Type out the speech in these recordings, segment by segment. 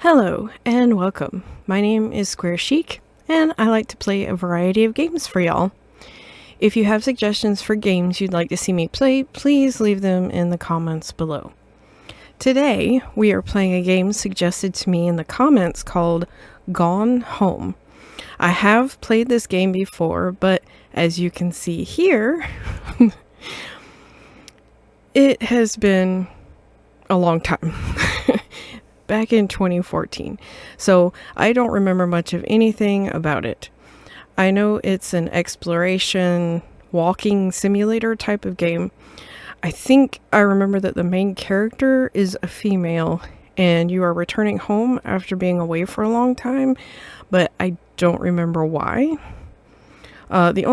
Hello and welcome. My name is Squarechique and I like to play a variety of games for y'all. If you have suggestions for games you'd like to see me play, please leave them in the comments below. Today we are playing a game suggested to me in the comments called Gone Home. I have played this game before, but as you can see here, it has been a long time. Back in 2014. So I don't remember much of anything about it. I know it's an exploration, walking simulator type of game. I think I remember that the main character is a female and you are returning home after being away for a long time, but I don't remember why. The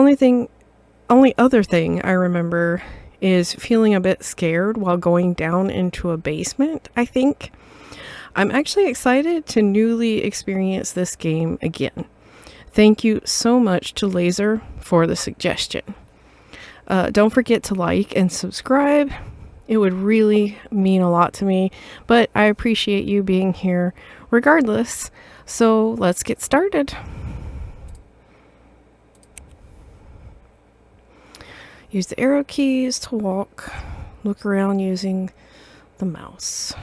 only other thing I remember is feeling a bit scared while going down into a basement, I think. I'm actually excited to newly experience this game again. Thank you so much to Laser for the suggestion. Don't forget to like and subscribe. It would really mean a lot to me, but I appreciate you being here regardless. So let's get started. Use the arrow keys to walk. Look around using the mouse.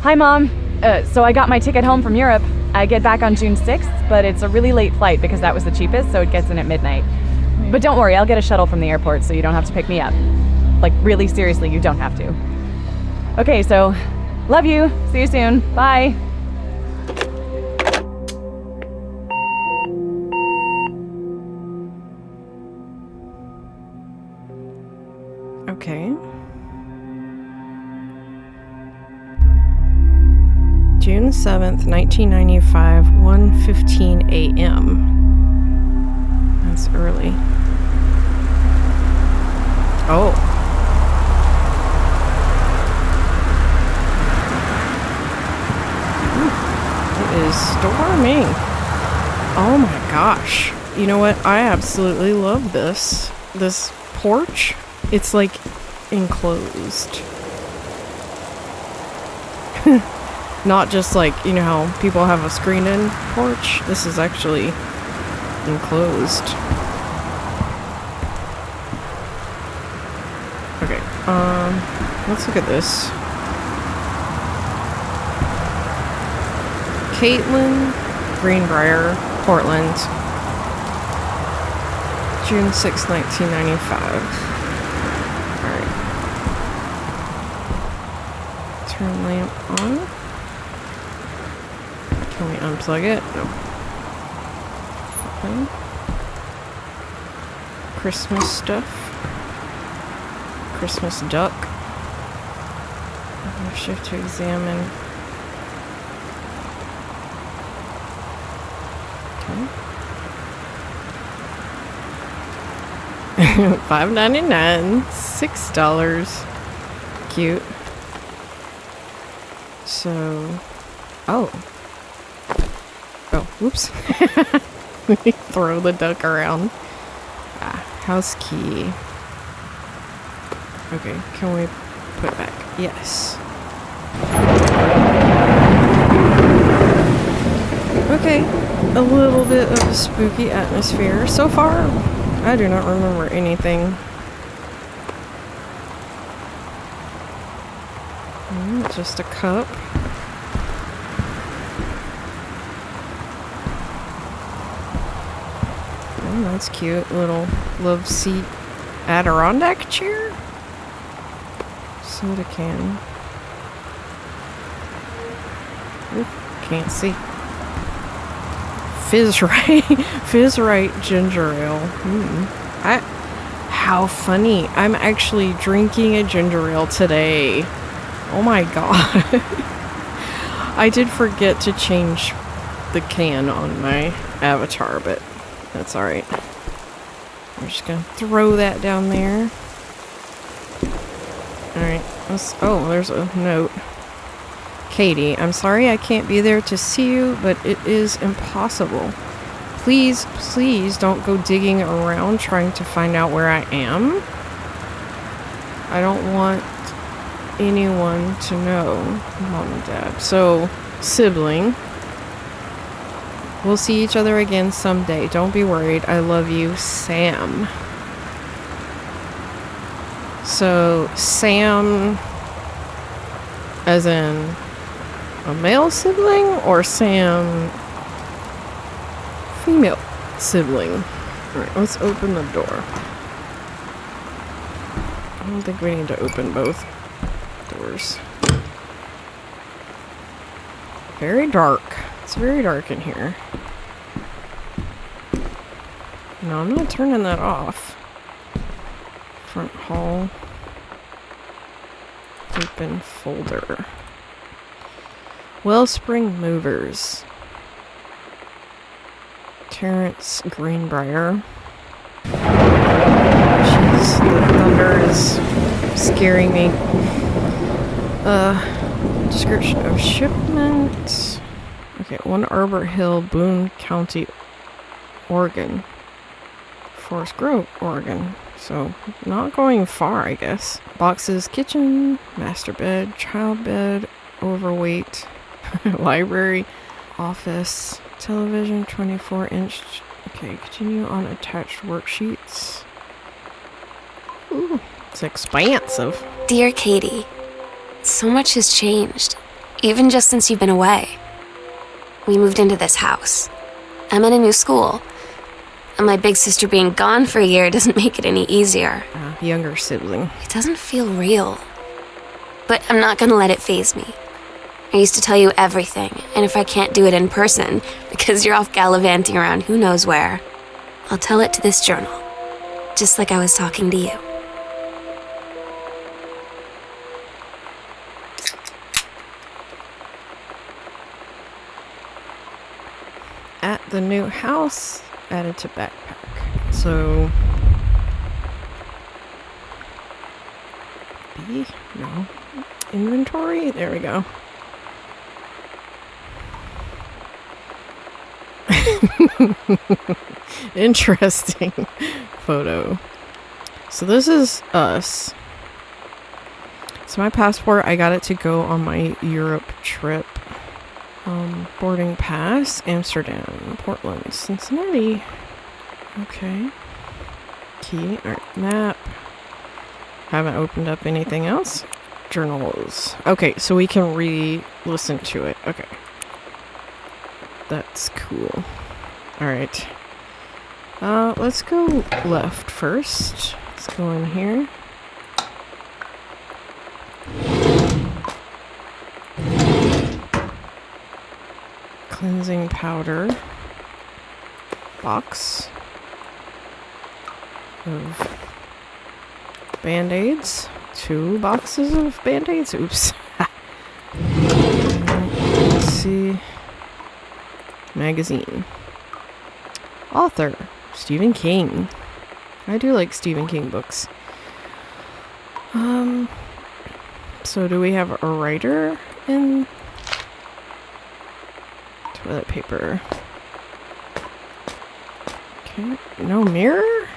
Hi, Mom. So I got my ticket home from Europe. I get back on June 6th, but it's a really late flight because that was the cheapest, so it gets in at midnight. But don't worry, I'll get a shuttle from the airport so you don't have to pick me up. Like, really, seriously, you don't have to. Okay, so, love you. See you soon. Bye. Okay. June 7th, 1995, 1:15 a.m. That's early. Oh. It is storming. Oh my gosh. You know what? I absolutely love this. This porch. It's like enclosed. Not just like, you know how people have a screened-in porch? This is actually enclosed. Okay, let's look at this. Caitlin, Greenbrier, Portland, June 6, 1995. Alright. Turn lamp on. Can we unplug it? No. Okay. Christmas stuff. Christmas duck. Shift to examine. Okay. $5.99. $6. Cute. So, oh, whoops. Let me throw the duck around. House key. Okay, can we put it back? Yes. Okay, a little bit of a spooky atmosphere. So far, I do not remember anything. Just a cup. Oh, that's cute. Little love seat Adirondack chair? Soda can. Ooh, can't see. Fizzrite ginger ale. How funny. I'm actually drinking a ginger ale today. Oh my god. I did forget to change the can on my avatar, but that's alright. I'm just gonna throw that down there. Alright. Oh, there's a note. Katie, I'm sorry I can't be there to see you, but it is impossible. Please, please don't go digging around trying to find out where I am. I don't want anyone to know, Mom and Dad. So, sibling. We'll see each other again someday. Don't be worried. I love you, Sam. So, Sam, as in a male sibling, or Sam, female sibling? Alright, let's open the door. I don't think we need to open both doors. Very dark. It's very dark in here. No, I'm not turning that off. Front hall. Open folder. Wellspring Movers. Terrence Greenbrier. Jeez, the thunder is scaring me. Description of shipment. Okay, 1 Arbor Hill, Boone County, Oregon. Forest Grove, Oregon. So, not going far, I guess. Boxes, kitchen, master bed, child bed, overweight, library, office, television, 24-inch. Okay, continue on attached worksheets. Ooh, it's expansive. Dear Katie, so much has changed, even just since you've been away. We moved into this house. I'm in a new school. And my big sister being gone for a year doesn't make it any easier. Younger sibling. It doesn't feel real. But I'm not gonna let it faze me. I used to tell you everything, and if I can't do it in person, because you're off gallivanting around who knows where, I'll tell it to this journal. Just like I was talking to you. At the new house, added to backpack. So B? No. Inventory? There we go. Interesting photo. So this is us. It's my passport. I got it to go on my Europe trip. Boarding pass, Amsterdam, Portland, Cincinnati. Okay. Key, alright, map. Haven't opened up anything else. Journals. Okay, so we can re-listen to it. Okay. That's cool. Alright. Let's go left first. Let's go in here. Cleansing powder. Box of Band-Aids. 2 boxes of Band-Aids. Oops. Let's see. Magazine. Author. Stephen King. I do like Stephen King books. So do we have a writer in? Toilet paper. Okay. No mirror?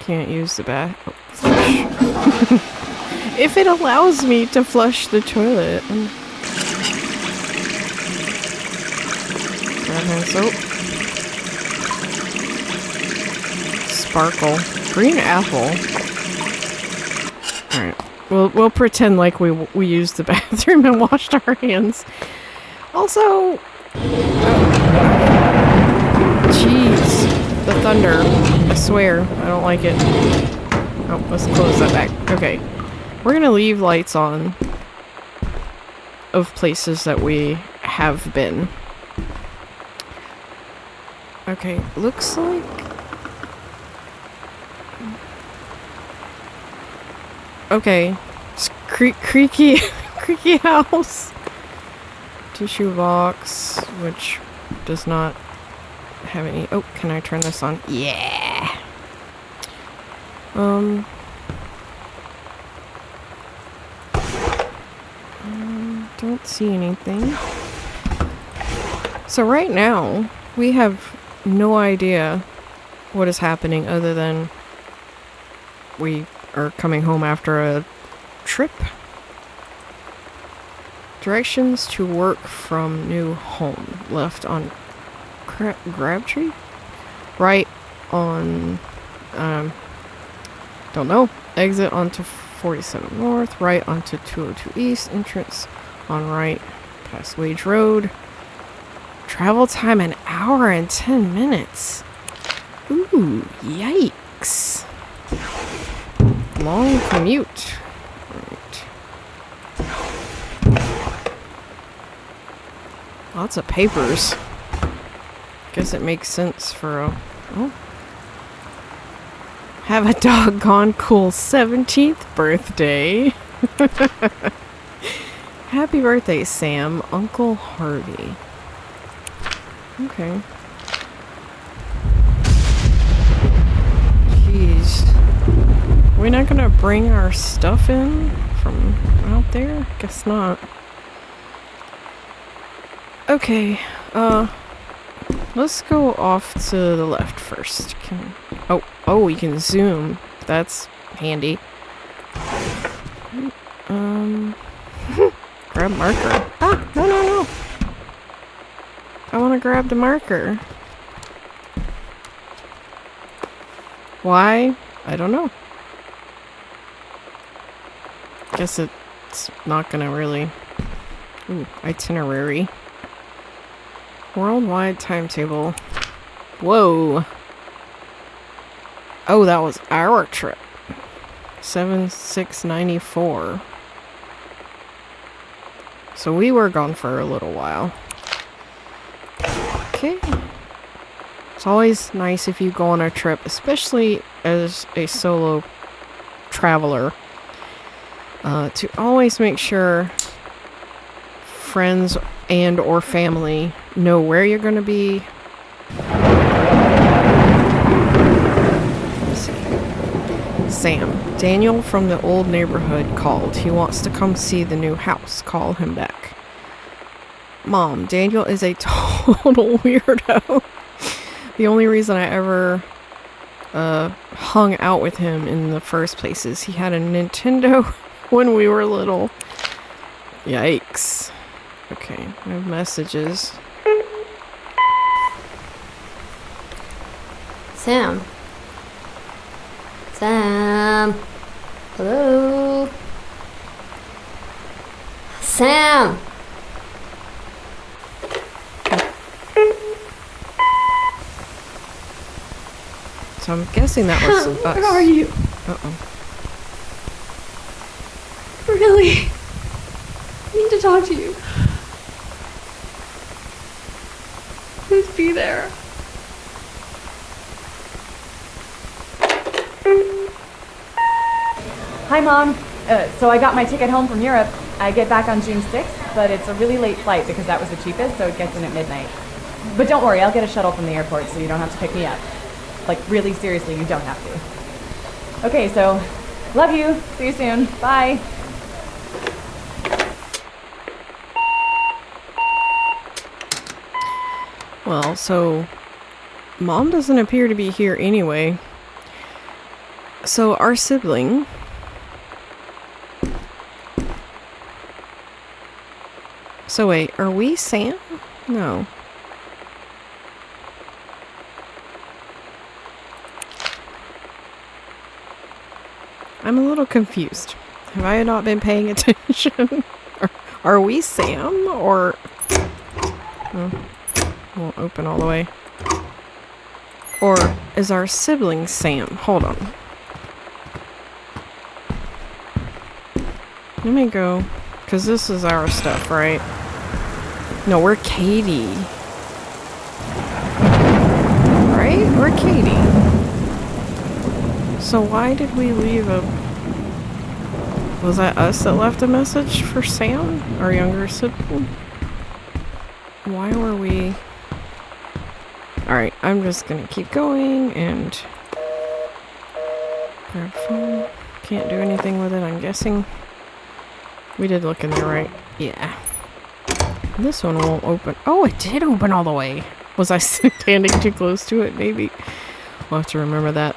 Can't use the bath. Oh, flush. If it allows me to flush the toilet. Grab hand soap. Sparkle. Green apple. Alright. We'll pretend like we used the bathroom and washed our hands. Also, jeez, the thunder. I swear, I don't like it. Oh, let's close that back. Okay, we're gonna leave lights on of places that we have been. Okay, looks like. Okay, it's creaky house. Tissue box, which does not have any. Oh, can I turn this on? Yeah. don't see anything. So right now, we have no idea what is happening other than we are coming home after a trip. Directions to work from new home. Left on Crabtree? Right on, don't know. Exit onto 47 North. Right onto 202 East. Entrance on right past Wage Road. Travel time 1 hour and 10 minutes. Ooh, yikes. Long commute. Right. Lots of papers. Guess it makes sense for a... Oh. Have a doggone cool 17th birthday. Happy birthday, Sam. Uncle Harvey. Okay. Jeez. We're not gonna bring our stuff in from out there? Guess not. Okay, let's go off to the left first. Oh, you can zoom. That's handy. Grab marker. Ah, no. I want to grab the marker. Why? I don't know. Guess it's not gonna really... Ooh, itinerary. Worldwide timetable. Whoa. Oh, that was our trip. 7/6/94. So we were gone for a little while. Okay. It's always nice if you go on a trip, especially as a solo traveler, to always make sure friends and or family know where you're going to be. Let's see. Sam. Daniel from the old neighborhood called. He wants to come see the new house. Call him back. Mom. Daniel is a total weirdo. The only reason I ever hung out with him in the first place is he had a Nintendo when we were little. Yikes. Okay, I have messages. Sam. Sam. Hello. Sam. So I'm guessing that was us. Where are you? Uh-oh. Really? I need to talk to you. Please be there. Hi, Mom. So I got my ticket home from Europe. I get back on June 6th, but it's a really late flight because that was the cheapest, so it gets in at midnight. But don't worry, I'll get a shuttle from the airport so you don't have to pick me up. Like, really, seriously, you don't have to. Okay, so, love you. See you soon. Bye. Well, so Mom doesn't appear to be here anyway. So our sibling... So wait, are we Sam? No. I'm a little confused. Have I not been paying attention? Are we Sam or... Oh, won't open all the way. Or is our sibling Sam? Hold on. Let me go. Because this is our stuff, right? No, we're Katie. Right? We're Katie. So why did we leave a... Was that us that left a message for Sam? Our younger sibling? Why were we... Alright, I'm just gonna keep going and... Grab phone. Can't do anything with it, I'm guessing. We did look in there, right? Yeah. This one won't open. Oh, it did open all the way. Was I standing too close to it? Maybe. We'll have to remember that.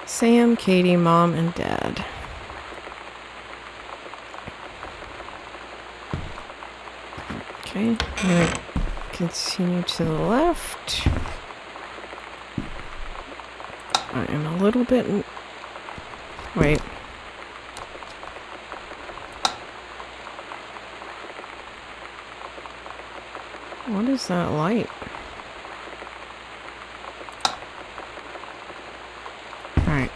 Sam, Katie, Mom, and Dad. Okay, I'm gonna continue to the left. I am a little bit... Wait. What is that light? Alright.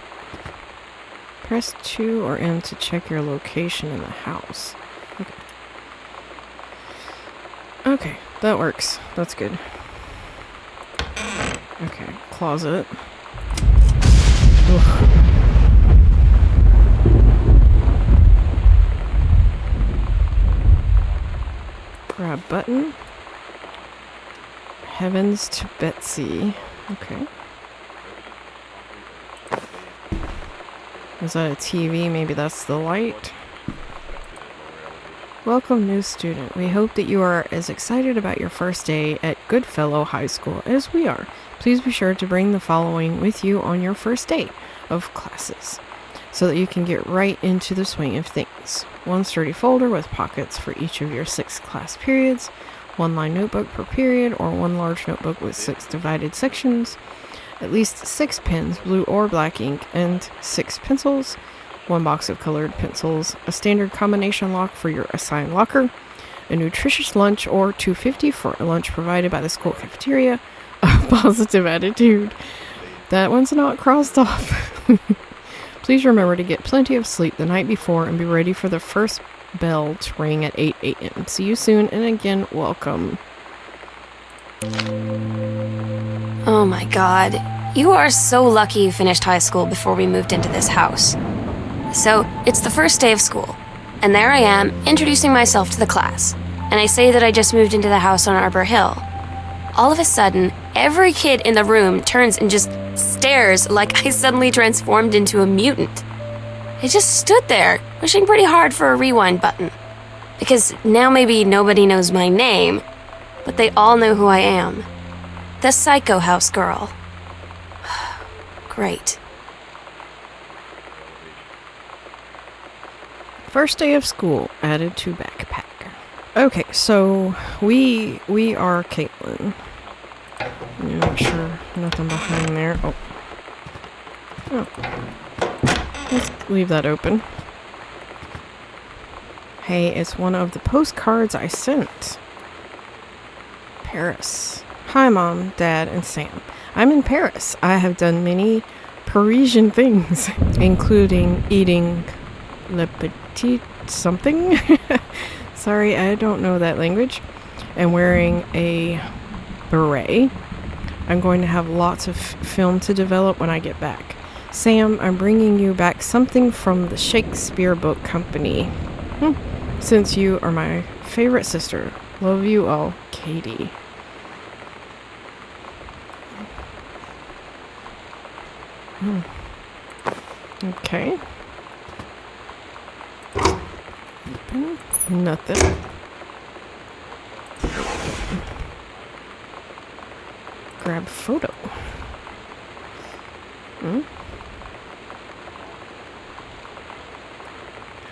Press 2 or M to check your location in the house. Okay. Okay, that works. That's good. Okay, closet. Ugh. Grab button. Heavens to Betsy. Okay. Is that a TV? Maybe that's the light. Welcome, new student. We hope that you are as excited about your first day at Goodfellow High School as we are. Please be sure to bring the following with you on your first day of classes so that you can get right into the swing of things. One sturdy folder with pockets for each of your 6 class periods, one line notebook per period, or one large notebook with 6 divided sections, at least 6 pens, blue or black ink, and 6 pencils, 1 box of colored pencils, a standard combination lock for your assigned locker, a nutritious lunch or $2.50 for a lunch provided by the school cafeteria, a positive attitude. That one's not crossed off. Please remember to get plenty of sleep the night before and be ready for the first bell to ring at 8 a.m. See you soon, and again, welcome. Oh my god. You are so lucky you finished high school before we moved into this house. So, it's the first day of school, and there I am, introducing myself to the class, and I say that I just moved into the house on Arbor Hill. All of a sudden, every kid in the room turns and just stares like I suddenly transformed into a mutant. I just stood there, wishing pretty hard for a rewind button. Because now maybe nobody knows my name, but they all know who I am. The Psycho House Girl. Great. First day of school, added to backpack. Okay, so we are Caitlin. Let me make sure nothing behind there. Oh. Let's leave that open. Hey, it's one of the postcards I sent. Paris. Hi, Mom, Dad, and Sam. I'm in Paris. I have done many Parisian things, including eating le petit something. Sorry, I don't know that language. And wearing a beret. I'm going to have lots of film to develop when I get back. Sam, I'm bringing you back something from the Shakespeare Book Company. Since you are my favorite sister. Love you all, Katie. Okay. Open. Nothing. Grab photo.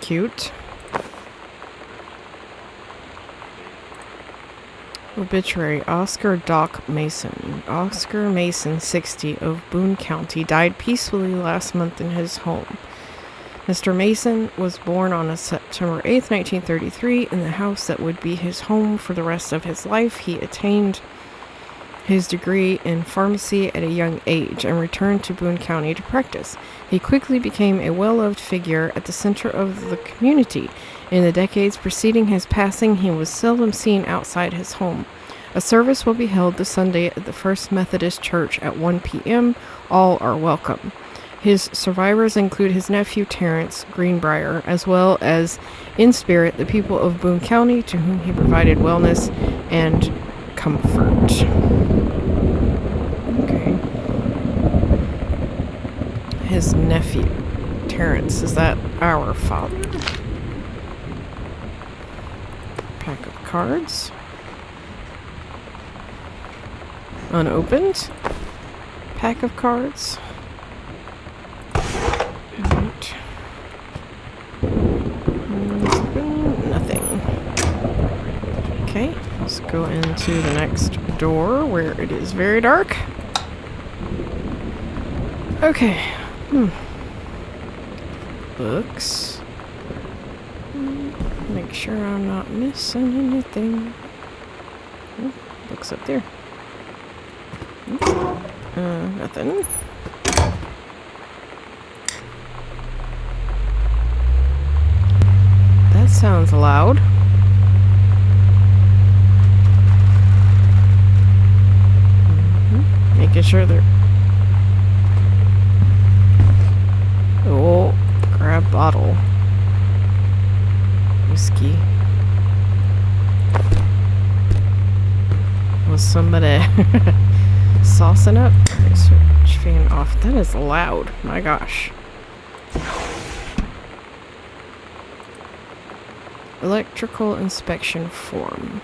Cute. Obituary. Oscar Doc Mason. Oscar Mason, 60, of Boone County, died peacefully last month in his home. Mr. Mason was born on September 8th, 1933, in the house that would be his home for the rest of his life. He attained his degree in pharmacy at a young age and returned to Boone County to practice. He quickly became a well-loved figure at the center of the community. In the decades preceding his passing, he was seldom seen outside his home. A service will be held this Sunday at the First Methodist Church at 1 p.m. All are welcome. His survivors include his nephew Terrence Greenbrier, as well as, in spirit, the people of Boone County, to whom he provided wellness and comfort. Okay. His nephew, Terrence, is that our father? Pack of cards. Unopened. Pack of cards. Alright. Nothing. Okay, let's go into the next door where it is very dark. Okay. Books. Make sure I'm not missing anything. Books up there. Nothing. That sounds loud. Making sure they're... Oh, grab bottle. Whiskey. Was somebody saucing up? Alright, switch fan off. That is loud. My gosh. Electrical inspection form.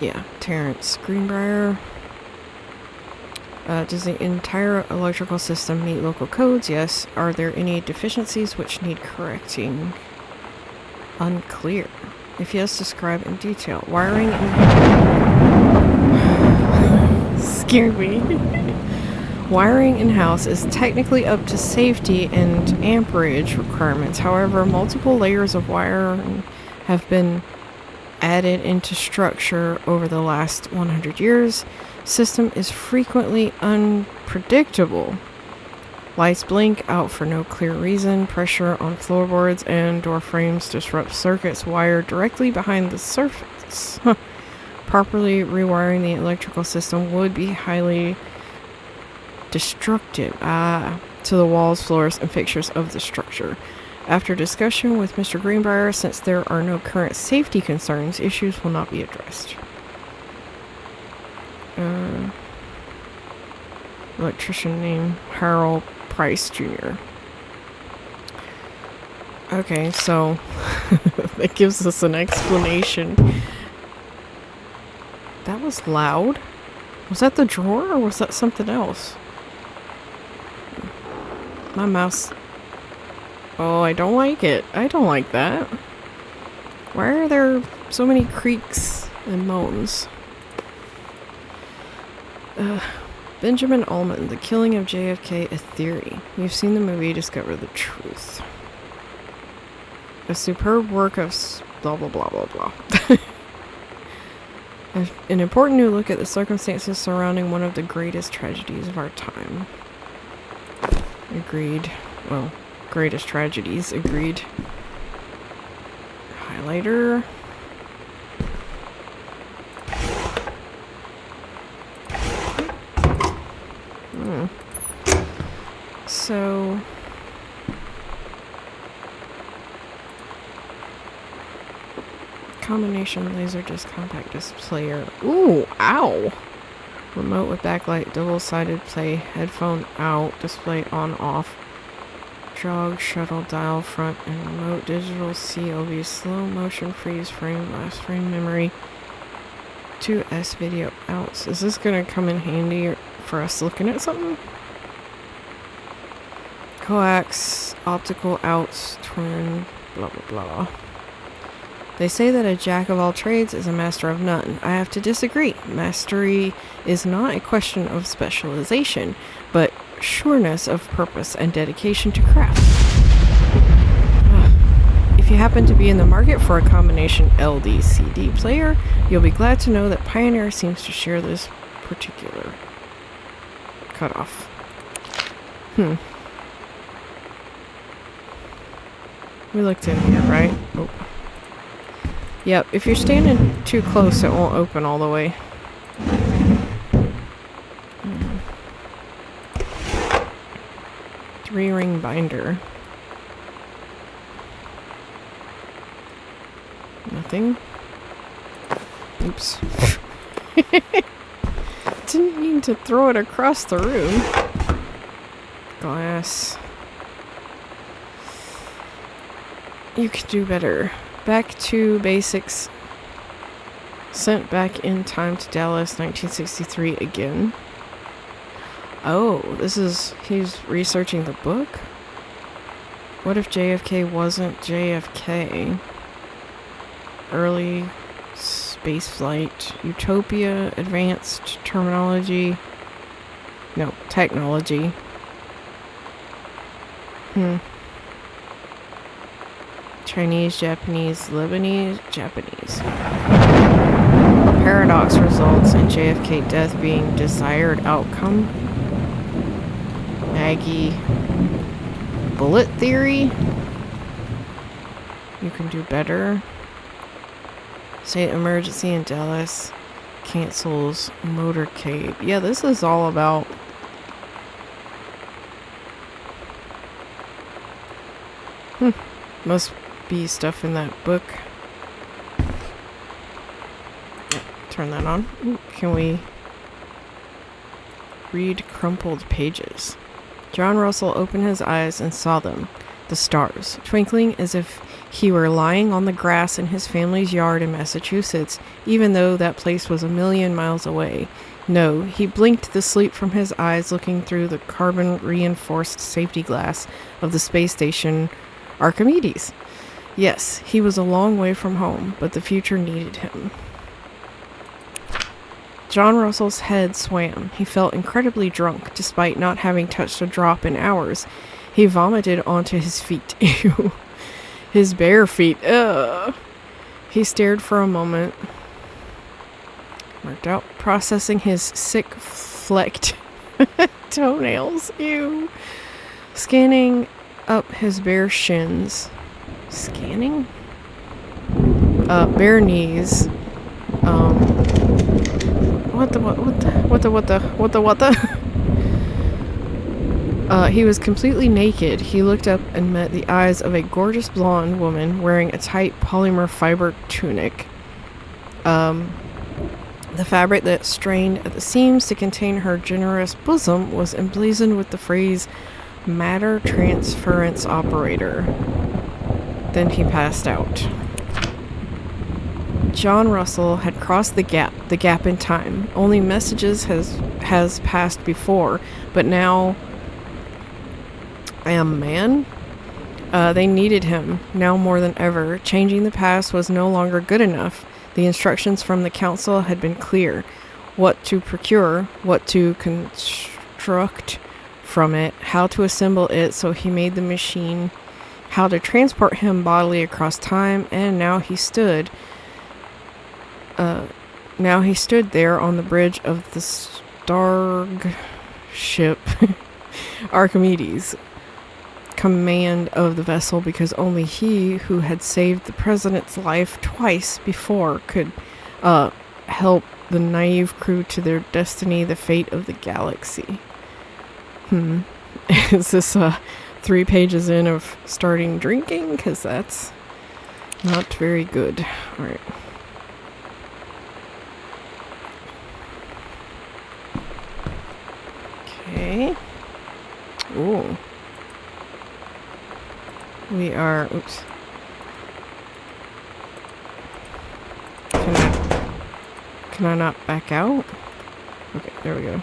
Yeah, Terrence Greenbrier. Does the entire electrical system meet local codes? Yes. Are there any deficiencies which need correcting? Unclear. If yes, describe in detail. Wiring in... Scared me. Wiring in-house is technically up to safety and amperage requirements. However, multiple layers of wiring have been added into structure over the last 100 years. System is frequently unpredictable. Lights blink out for no clear reason. Pressure on floorboards and door frames disrupts circuits wired directly behind the surface. Properly rewiring the electrical system would be highly destructive to the walls, floors, and fixtures of the structure. After discussion with Mr. Greenbrier, since there are no current safety concerns, issues will not be addressed. Electrician name Harold Price Jr. Okay, so that gives us an explanation. That was loud. Was that the drawer or was that something else? My mouse. Oh, I don't like it. I don't like that. Why are there so many creaks and moans? Benjamin Ullman, The Killing of JFK, A Theory. You've seen the movie, discover the truth. A superb work of blah blah blah blah blah. An important new look at the circumstances surrounding one of the greatest tragedies of our time. Agreed. Well, greatest tragedies, agreed. Highlighter. So... combination laser disc compact displayer. Ooh, ow! Remote with backlight, double-sided play, headphone out, display on off, jog, shuttle, dial, front, and remote, digital COV, slow motion, freeze frame, last frame memory, 2S video outs. Is this gonna come in handy for us looking at something? Coax, optical outs, twin, blah blah blah. They say that a jack of all trades is a master of none. I have to disagree. Mastery is not a question of specialization, but sureness of purpose and dedication to craft. If you happen to be in the market for a combination LD-CD player, you'll be glad to know that Pioneer seems to share this particular cutoff. We looked in here, right? Oh. Yep, if you're standing too close, it won't open all the way. Three-ring binder. Nothing. Oops. Didn't mean to throw it across the room. Glass. You could do better. Back to basics. Sent back in time to Dallas, 1963 again. Oh, he's researching the book? What if JFK wasn't JFK? Early spaceflight, utopia, advanced terminology. No, technology. Chinese, Japanese, Lebanese, Japanese. Paradox results in JFK death being desired outcome. Maggie. Bullet theory. You can do better. State emergency in Dallas. Cancels motorcade. Yeah, this is all about must be stuff in that book. Yeah, turn that on. Ooh, can we read crumpled pages? John Russell opened his eyes and saw them, the stars, twinkling as if he were lying on the grass in his family's yard in Massachusetts, even though that place was 1,000,000 miles away. No, he blinked the sleep from his eyes, looking through the carbon-reinforced safety glass of the space station Archimedes. Yes, he was a long way from home, but the future needed him. John Russell's head swam. He felt incredibly drunk, despite not having touched a drop in hours. He vomited onto his feet. Ew. His bare feet. Ugh. He stared for a moment. Marked out. Processing his sick, flecked toenails. Ew. Scanning up his bare shins. Scanning? Bare knees. What the? He was completely naked. He looked up and met the eyes of a gorgeous blonde woman wearing a tight polymer fiber tunic. The fabric that strained at the seams to contain her generous bosom was emblazoned with the phrase, "Matter Transference Operator." Then he passed out. John Russell had crossed the gap in time. Only messages has passed before, but now I am man. They needed him now more than ever. Changing the past was no longer good enough. The instructions from the council had been clear: what to procure, what to construct from it, how to assemble it. So he made the machine, how to transport him bodily across time, and now he stood there on the bridge of the starship Archimedes, command of the vessel, because only he who had saved the president's life twice before could help the naive crew to their destiny, the fate of the galaxy. Is this 3 pages in of starting drinking? Because that's not very good. Alright. Okay. Ooh. We are... Oops. Can I not back out? Okay, there we go.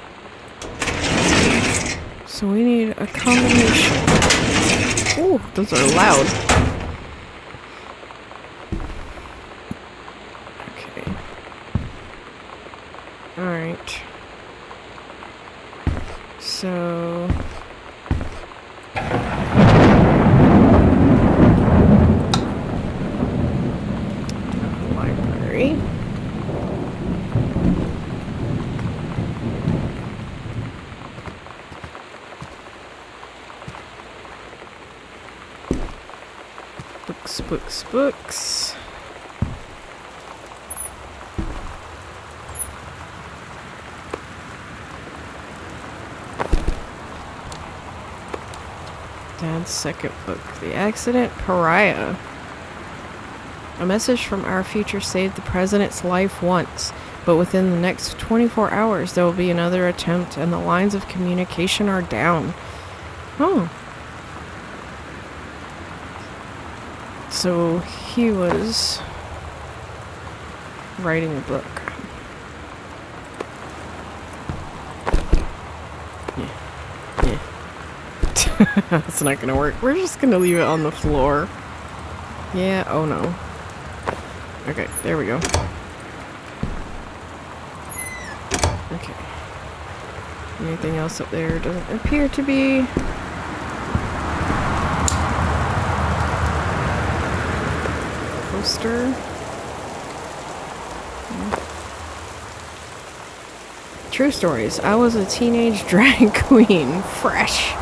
So we need a combination. Ooh, those are loud. Okay. Alright. So... library. Books. Dad's second book, The Accident Pariah. A message from our future saved the president's life once, but within the next 24 hours there will be another attempt and the lines of communication are down. Oh. So he was writing a book. Yeah. That's not gonna work. We're just gonna leave it on the floor. Yeah, oh no. Okay, there we go. Okay. Anything else up there? Doesn't appear to be. Poster. True stories. I was a teenage drag queen. Fresh.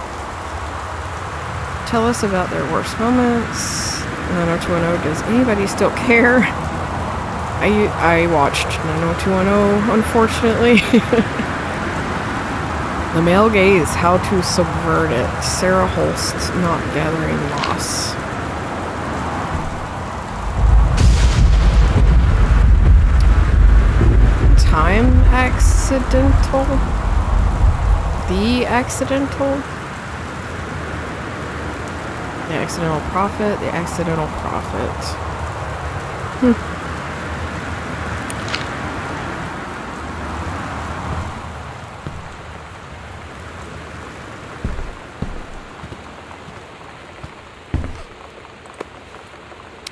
Tell us about their worst moments. 90210. Does anybody still care? I watched 90210, unfortunately. The Male Gaze, How to Subvert It. Sarah Holst, Not Gathering Moss. Time Accidental? The Accidental? The Accidental Prophet? The Accidental Prophet.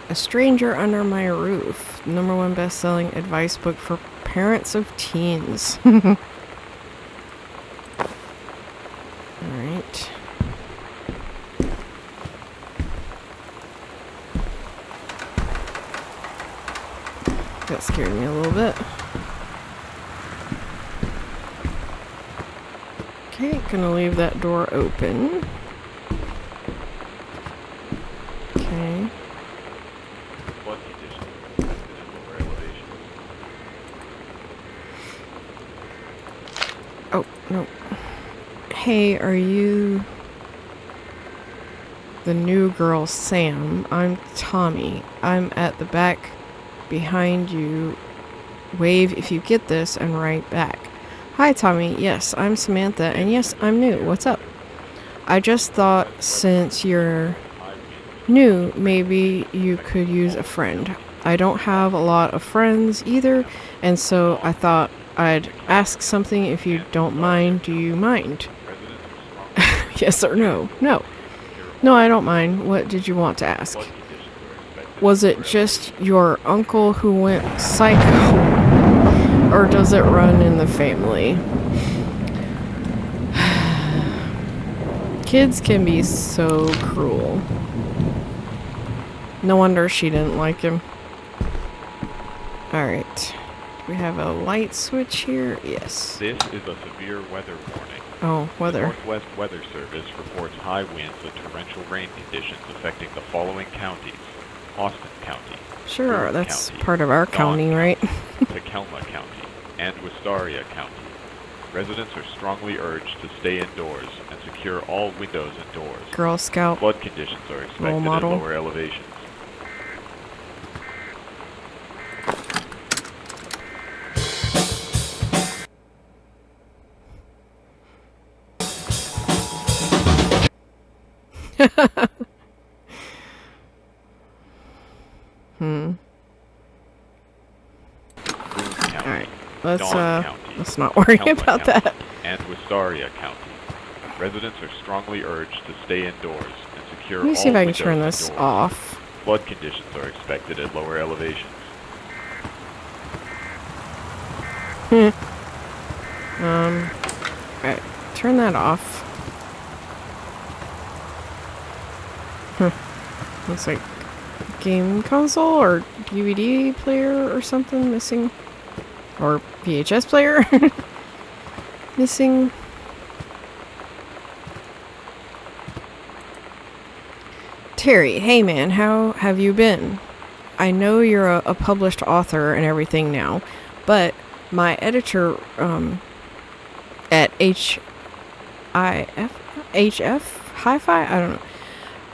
A Stranger Under My Roof. #1 best-selling advice book for parents of teens. Alright. That scared me a little bit. Okay, gonna leave that door open. Okay. Oh, no. Hey, are you the new girl, Sam? I'm Tommy. I'm at the back behind you. Wave if you get this and write back. Hi, Tommy. Yes, I'm Samantha. And yes, I'm new. What's up? I just thought since you're new, maybe you could use a friend. I don't have a lot of friends either, and so I thought I'd ask something if you don't mind. Do you mind? Yes or no? No. No, I don't mind. What did you want to ask? Was it just your uncle who went psycho? Or does it run in the family? Kids can be so cruel. No wonder she didn't like him. Alright. We have a light switch here. Yes. This is a severe weather warning. Oh, weather. The Northwest Weather Service reports high winds and torrential rain conditions affecting the following counties. Austin County. Sure, Boone that's County, part of our Dawn county, right? Tacoma County, and Wistaria County. Residents are strongly urged to stay indoors and secure all windows and doors. Girl Scout. Flood conditions are Role expected at model. lower elevations. Alright. Dawn County, Let's not worry Tacoma about County, that. and Wistaria County. Residents are strongly urged to stay indoors and secure Let me all see if I can windows turn and this doors. off. Flood conditions are expected at lower elevations. Alright, turn that off. Looks like game console or DVD player or something missing. Or VHS player missing. Terry, hey man, how have you been? I know you're a published author and everything now, but my editor at HF Hi-Fi, I don't know.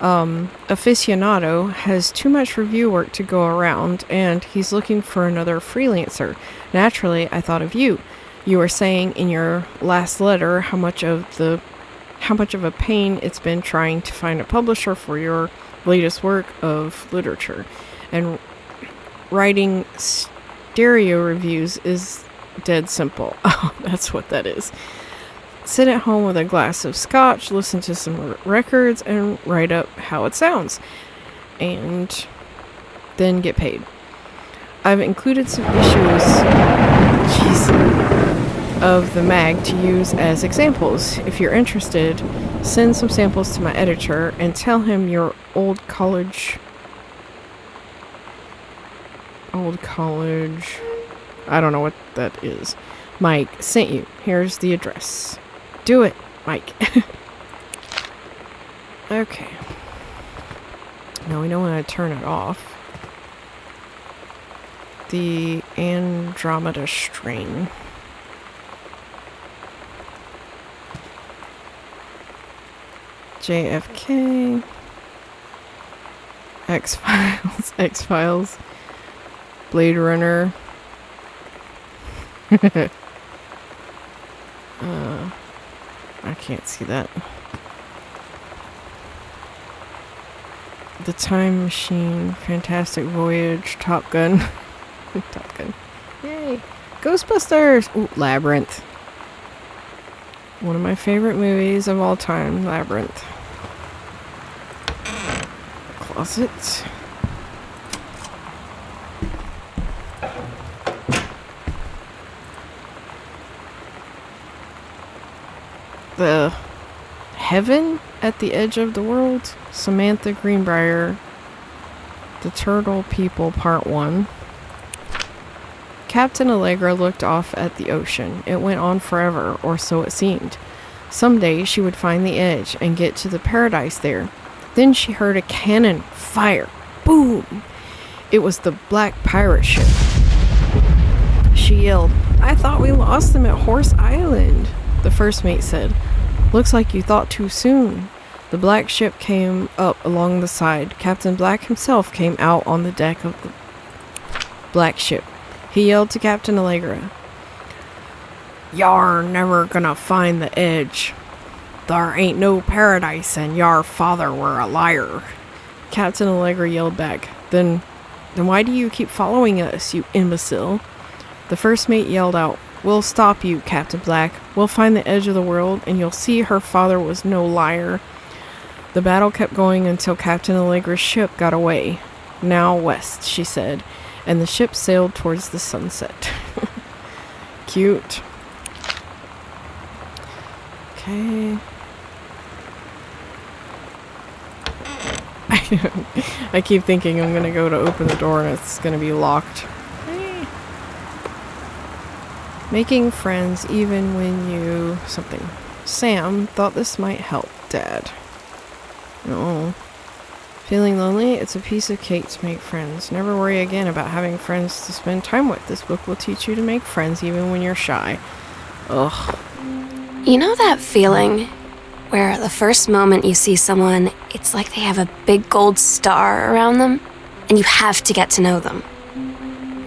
Aficionado has too much review work to go around, and he's looking for another freelancer. Naturally, I thought of you. You were saying in your last letter how much of a pain it's been trying to find a publisher for your latest work of literature, and writing stereo reviews is dead simple. Oh, that's what that is. Sit at home with a glass of scotch, listen to some records, and write up how it sounds, and then get paid. I've included some issues of the mag to use as examples. If you're interested, send some samples to my editor and tell him your old college, I don't know what that is, Mike sent you. Here's the address. Do it, Mike. Okay. Now we know when to turn it off. The Andromeda string. JFK. X-Files. Blade Runner. I can't see that. The Time Machine, Fantastic Voyage, Top Gun. Top Gun. Yay! Ghostbusters! Ooh, Labyrinth. One of my favorite movies of all time, Labyrinth. Closet. The Heaven at the Edge of the World, Samantha Greenbrier, The Turtle People, Part 1. Captain Allegra looked off at the ocean. It went on forever, or so it seemed. Someday she would find the edge and get to the paradise there. Then she heard a cannon fire. Boom! It was the black pirate ship. She yelled, "I thought we lost them at Horse Island," the first mate said. "Looks like you thought too soon." The black ship came up along the side. Captain Black himself came out on the deck of the black ship. He yelled to Captain Allegra, "Y'ar never gonna find the edge. There ain't no paradise and y'ar father were a liar." Captain Allegra yelled back, Then why do you keep following us, you imbecile?" The first mate yelled out, "We'll stop you, Captain Black. We'll find the edge of the world, and you'll see her father was no liar." The battle kept going until Captain Allegra's ship got away. "Now west," she said, and the ship sailed towards the sunset. Cute. Okay. I keep thinking I'm gonna go to open the door and it's gonna be locked. Making friends even when you... something. Sam thought this might help, Dad. No. Feeling lonely? It's a piece of cake to make friends. Never worry again about having friends to spend time with. This book will teach you to make friends even when you're shy. Ugh. You know that feeling where the first moment you see someone, it's like they have a big gold star around them, and you have to get to know them?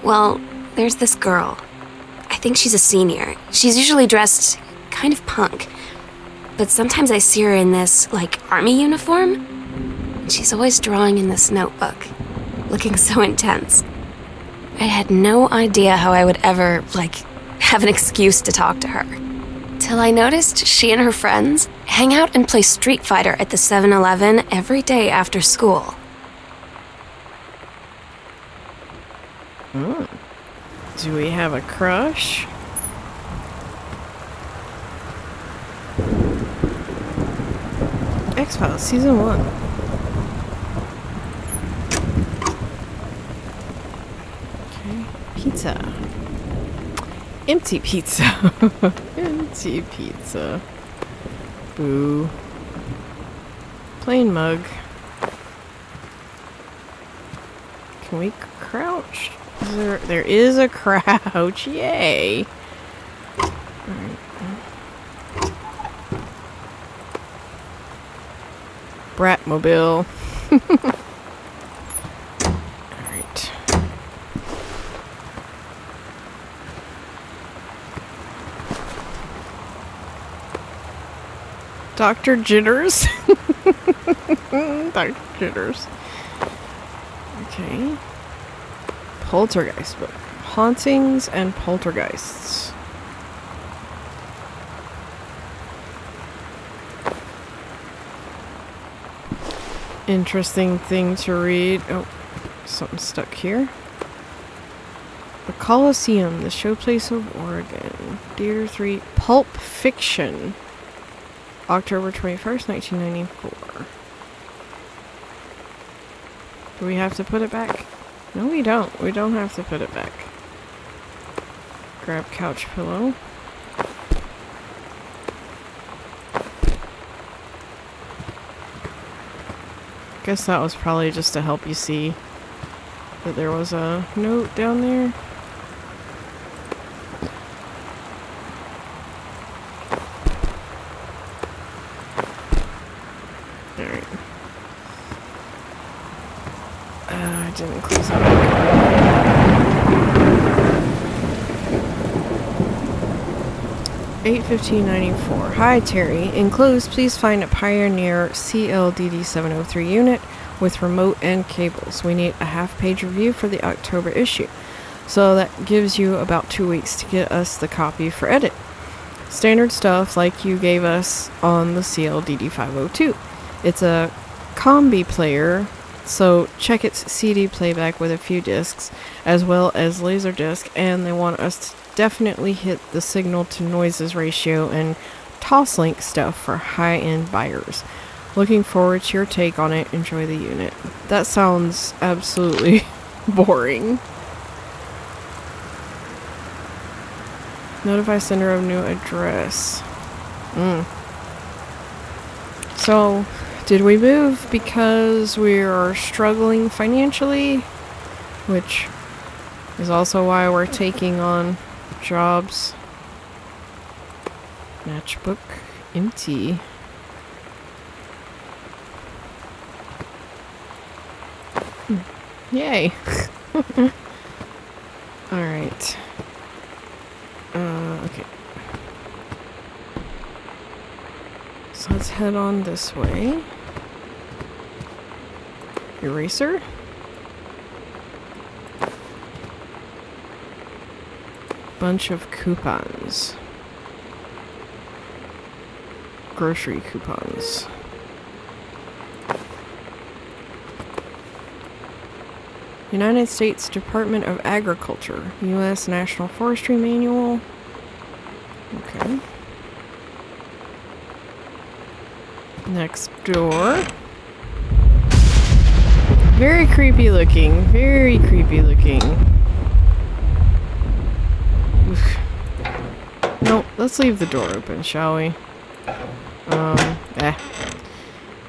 Well, there's this girl. I think she's a senior. She's usually dressed kind of punk, but sometimes I see her in this, army uniform, and she's always drawing in this notebook, looking so intense. I had no idea how I would ever, have an excuse to talk to her. Till I noticed she and her friends hang out and play Street Fighter at the 7-Eleven every day after school. Do we have a crush? X-Files Season 1. Okay. Pizza. Empty pizza. Empty pizza. Boo. Plain mug. Can we crouch? There is a crouch. Yay. Alright. Bratmobile. Alright. Dr. Jitters. Dr. Jitters. Okay. Poltergeist book. Hauntings and poltergeists. Interesting thing to read. Oh, something stuck here. The Coliseum, the showplace of Oregon. Theater 3. Pulp Fiction. October 21st, 1994. Do we have to put it back? No, we don't. We don't have to put it back. Grab couch pillow. Guess that was probably just to help you see that there was a note down there. Alright. I didn't close that. 8/15/94. Hi Terry. Enclosed, please find a Pioneer CLDD703 unit with remote and cables. We need a half-page review for the October issue. So that gives you about 2 weeks to get us the copy for edit. Standard stuff like you gave us on the CLDD502. It's a combi player, so check its CD playback with a few discs, as well as Laserdisc, and they want us to definitely hit the signal to noises ratio and Toslink stuff for high-end buyers. Looking forward to your take on it. Enjoy the unit. That sounds absolutely boring. Notify sender of new address. So, did we move because we are struggling financially? Which is also why we're taking on jobs. Matchbook empty. Yay. Alright. Okay. So let's head on this way. Eraser. Bunch of coupons. Grocery coupons. United States Department of Agriculture. U.S. National Forestry Manual. Okay. Next door. Very creepy looking. Very creepy looking. Oof. Nope, let's leave the door open, shall we?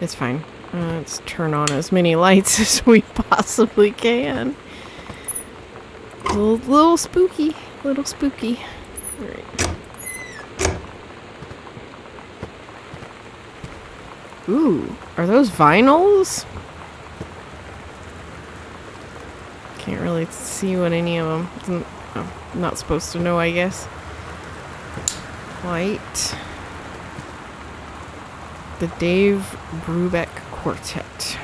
It's fine. Let's turn on as many lights as we possibly can. Little spooky. Little spooky. Alright. Ooh, are those vinyls? Can't really see what any of them. Oh, I'm not supposed to know, I guess. White. The Dave Brubeck Quartet.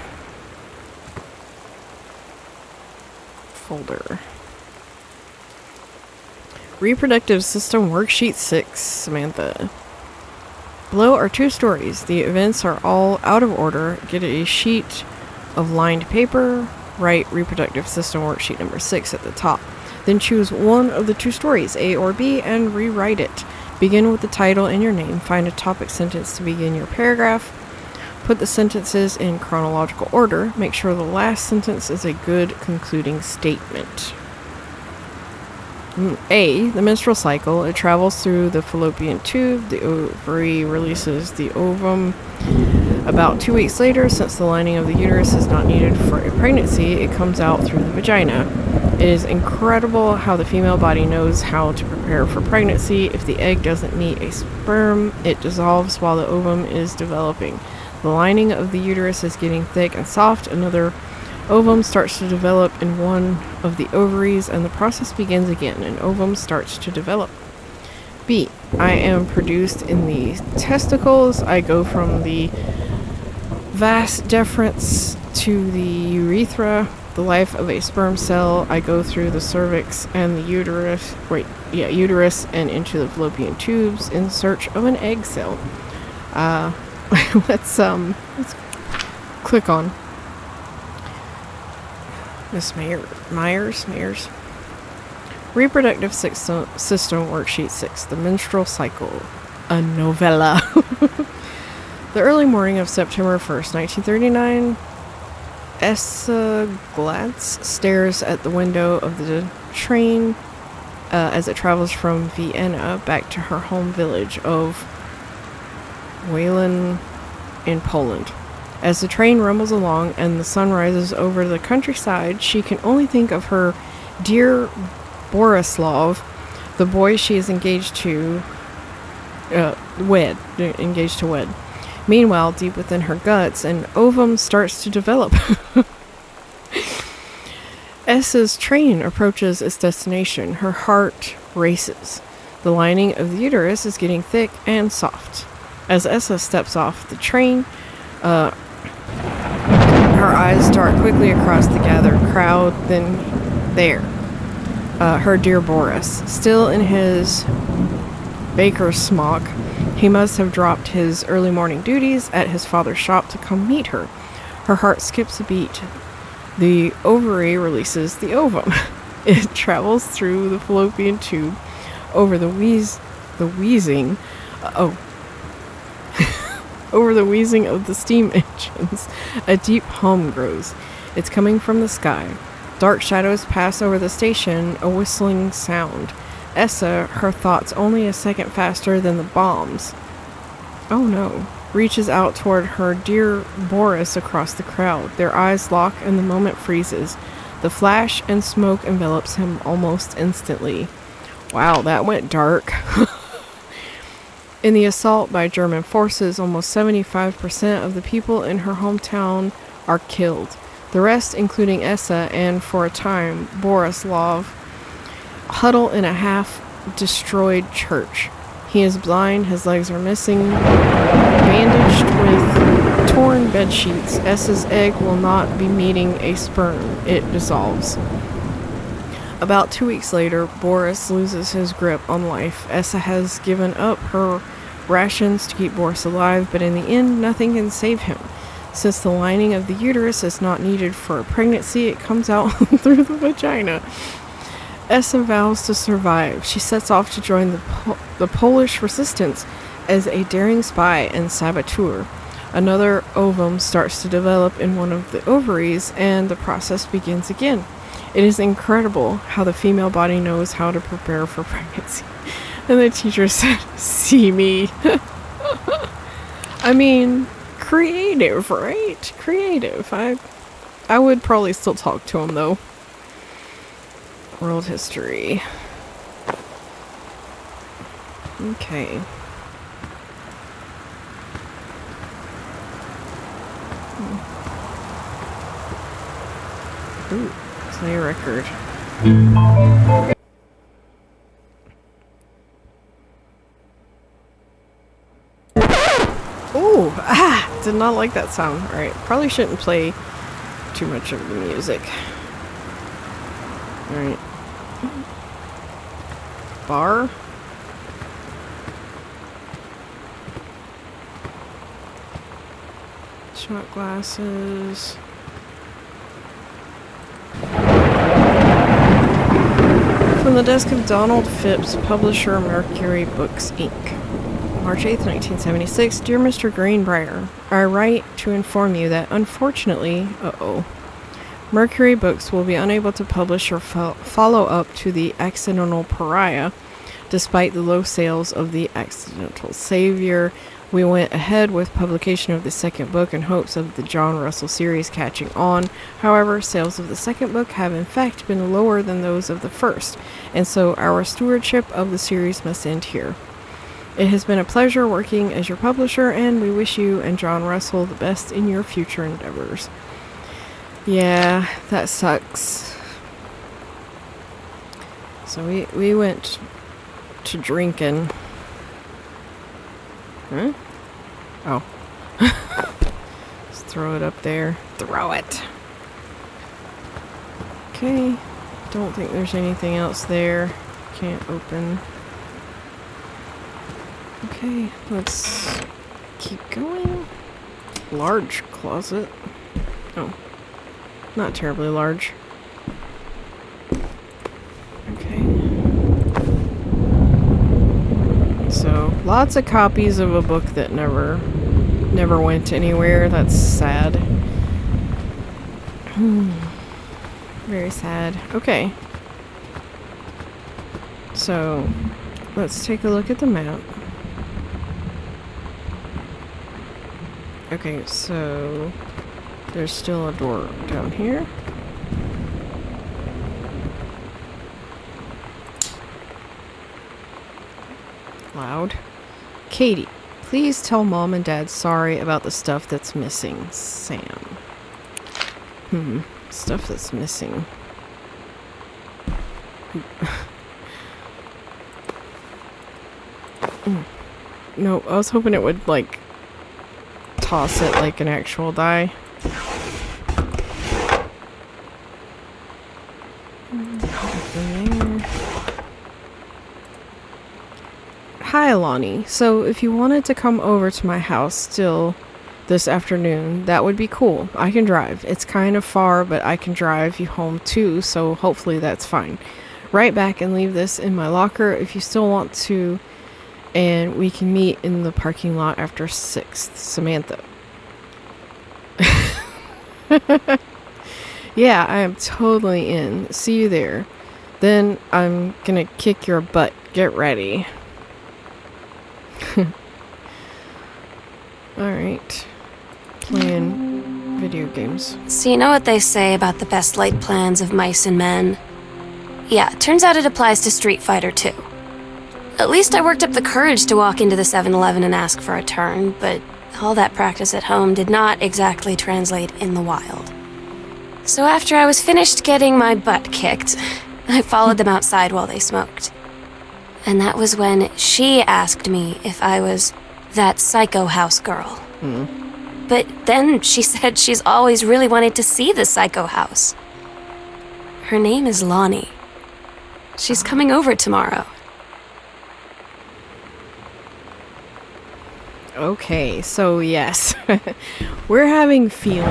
Folder. Reproductive System Worksheet 6, Samantha. Below are 2 stories. The events are all out of order. Get a sheet of lined paper. Write Reproductive System Worksheet number 6 at the top. Then choose one of the 2 stories, A or B, and rewrite it. Begin with the title and your name. Find a topic sentence to begin your paragraph. Put the sentences in chronological order. Make sure the last sentence is a good concluding statement. A, the menstrual cycle. It travels through the fallopian tube. The ovary releases the ovum. About 2 weeks later, since the lining of the uterus is not needed for a pregnancy, it comes out through the vagina. It is incredible how the female body knows how to prepare for pregnancy. If the egg doesn't meet a sperm, it dissolves while the ovum is developing. The lining of the uterus is getting thick and soft. Another ovum starts to develop in one of the ovaries, and the process begins again. An ovum starts to develop. B, I am produced in the testicles. I go from the Vast deference to the urethra, the life of a sperm cell. I go through the cervix and the uterus, uterus and into the fallopian tubes in search of an egg cell. Let's click on Miss Myers. Reproductive system worksheet 6, the menstrual cycle, a novella. The early morning of September 1st, 1939, Essa Glatz stares at the window of the train as it travels from Vienna back to her home village of Walen in Poland. As the train rumbles along and the sun rises over the countryside, she can only think of her dear Borislav, the boy she is engaged to wed. Meanwhile, deep within her guts, an ovum starts to develop. Essa's train approaches its destination. Her heart races. The lining of the uterus is getting thick and soft. As Essa steps off the train, her eyes dart quickly across the gathered crowd. Then there, her dear Boris, still in his baker's smock. He must have dropped his early morning duties at his father's shop to come meet her. Her heart skips a beat. The ovary releases the ovum. It travels through the fallopian tube over the wheezing of the steam engines. A deep hum grows. It's coming from the sky. Dark shadows pass over the station, a whistling sound. Essa, her thoughts only a second faster than the bombs, oh no, reaches out toward her dear Boris across the crowd. Their eyes lock and the moment freezes. The flash and smoke envelops him almost instantly. Wow, that went dark. In the assault by German forces, almost 75% of the people in her hometown are killed. The rest, including Essa and, for a time, Borislav, huddle in a half-destroyed church. He is blind, his legs are missing, bandaged with torn bed sheets. Essa's egg will not be meeting a sperm. It dissolves. About 2 weeks later, Boris loses his grip on life. Essa has given up her rations to keep Boris alive, but in the end, nothing can save him. Since the lining of the uterus is not needed for a pregnancy, it comes out through the vagina. Essa vows to survive. She sets off to join the Polish resistance as a daring spy and saboteur. Another ovum starts to develop in one of the ovaries, and the process begins again. It is incredible how the female body knows how to prepare for pregnancy. And the teacher said, "See me." I mean, creative, right? Creative. I would probably still talk to him, though. World history. Okay. Ooh, play a record. Ooh, did not like that sound. Alright, probably shouldn't play too much of the music. Alright. Bar. Shot glasses. From the desk of Donald Phipps, publisher, Mercury Books, Inc. March 8th, 1976. Dear Mr. Greenbrier, I write to inform you that unfortunately, Mercury Books will be unable to publish your follow-up to The Accidental Pariah. Despite the low sales of The Accidental Savior, we went ahead with publication of the second book in hopes of the John Russell series catching on. However, sales of the second book have in fact been lower than those of the first, and so our stewardship of the series must end here. It has been a pleasure working as your publisher, and we wish you and John Russell the best in your future endeavors. Yeah, that sucks. So we went to drinking. Huh? Oh. It's throw it up there. Throw it! Okay. Don't think there's anything else there. Can't open. Okay, let's keep going. Large closet. Oh. Not terribly large. Okay. So, lots of copies of a book that never went anywhere. That's sad. Very sad. Okay. So, let's take a look at the map. Okay, so there's still a door down here. Loud. Katie, please tell Mom and Dad sorry about the stuff that's missing. Sam. Stuff that's missing. No, I was hoping it would, like, toss it like an actual die. Hi, Lonnie. So, if you wanted to come over to my house still this afternoon, that would be cool. I can drive. It's kind of far, but I can drive you home too, so hopefully that's fine. Write back and leave this in my locker if you still want to, and we can meet in the parking lot after 6th. Samantha. Yeah, I am totally in. See you there. Then I'm gonna kick your butt. Get ready. Alright. Playing video games. So you know what they say about the best laid plans of mice and men? Yeah, turns out it applies to Street Fighter too. At least I worked up the courage to walk into the 7-Eleven and ask for a turn, but all that practice at home did not exactly translate in the wild. So after I was finished getting my butt kicked, I followed them outside while they smoked. And that was when she asked me if I was that psycho house girl. But then she said she's always really wanted to see the psycho house. Her name is Lonnie. She's coming over tomorrow. Okay, so yes. We're having feelings.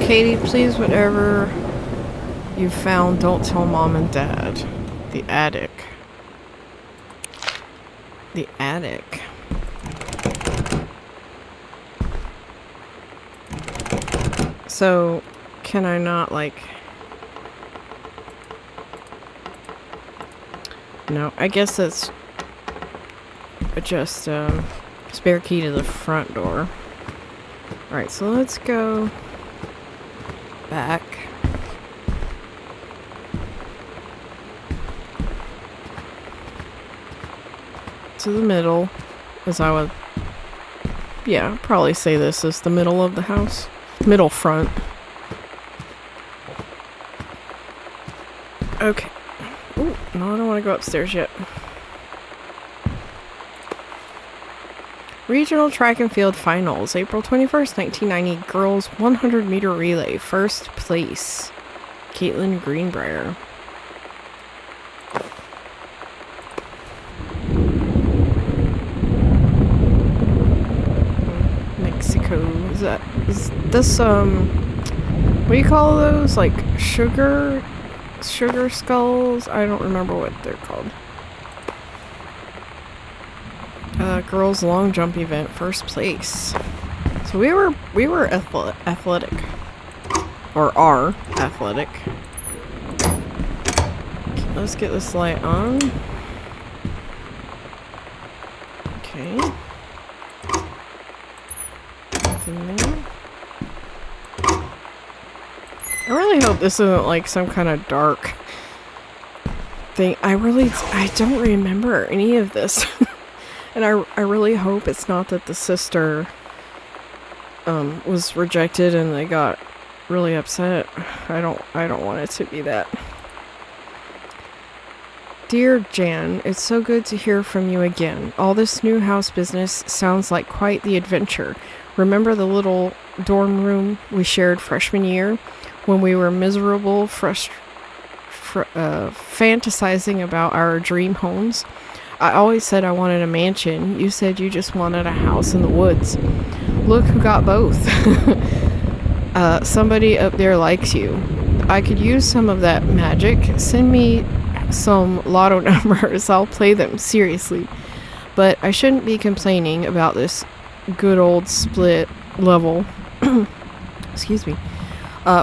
Katie, please, whatever you found, don't tell Mom and Dad. The attic. The attic. So, can I not, like... No, I guess that's just spare key to the front door. Alright, so let's go back. To the middle, as I would, yeah, probably say this is the middle of the house. Middle front. Okay. Ooh, no, I don't want to go upstairs yet. Regional Track and Field Finals, April 21st, 1990, Girls 100-meter Relay, first place, Caitlin Greenbrier. Mexico, is this, what do you call those, like, sugar skulls? I don't remember what they're called. Girls long jump event, first place. So we were athletic, or are athletic. Okay, let's get this light on. Okay. Nothing there. I really hope this isn't like some kind of dark thing. I don't remember any of this. And I really hope it's not that the sister was rejected and they got really upset. I don't want it to be that. Dear Jan, it's so good to hear from you again. All this new house business sounds like quite the adventure. Remember the little dorm room we shared freshman year when we were miserable, fantasizing about our dream homes? I always said I wanted a mansion. You said you just wanted a house in the woods. Look who got both. Somebody up there likes you. I could use some of that magic. Send me some lotto numbers. I'll play them, seriously. But I shouldn't be complaining about this good old split level excuse me,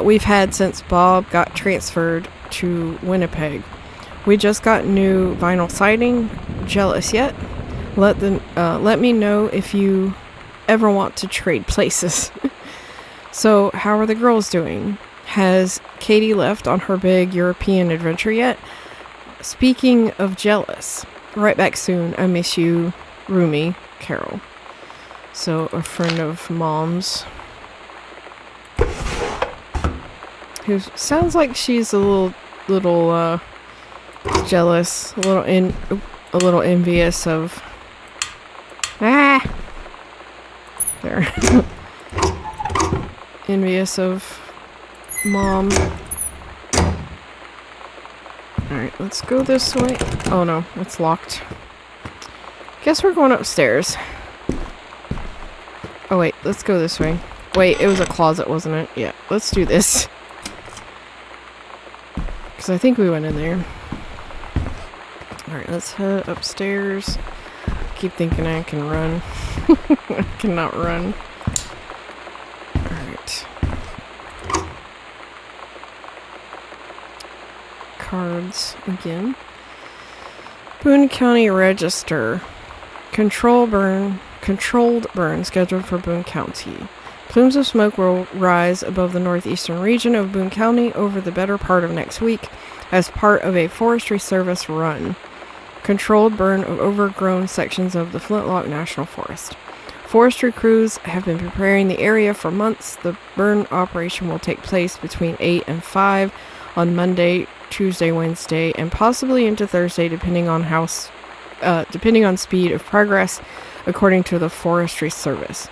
we've had since Bob got transferred to Winnipeg. We just got new vinyl siding. Jealous yet? Let me know if you ever want to trade places. So how are the girls doing? Has Katie left on her big European adventure yet? Speaking of jealous, right back soon. I miss you, Rumi, Carol. So a friend of Mom's, who sounds like she's a little jealous, a little envious of. There. Envious of Mom. Alright, let's go this way. Oh no, it's locked. Guess we're going upstairs. Oh wait, let's go this way. Wait, it was a closet, wasn't it? Yeah, let's do this. Because I think we went in there. Alright, let's head upstairs. Keep thinking I can run. I cannot run. Alright. Cards again. Boone County Register. Controlled burn scheduled for Boone County. Plumes of smoke will rise above the northeastern region of Boone County over the better part of next week as part of a Forestry Service run. Controlled burn of overgrown sections of the Flintlock National Forest. Forestry crews have been preparing the area for months. The burn operation will take place between 8 and 5 on Monday, Tuesday, Wednesday, and possibly into Thursday, depending on speed of progress, according to the Forestry Service.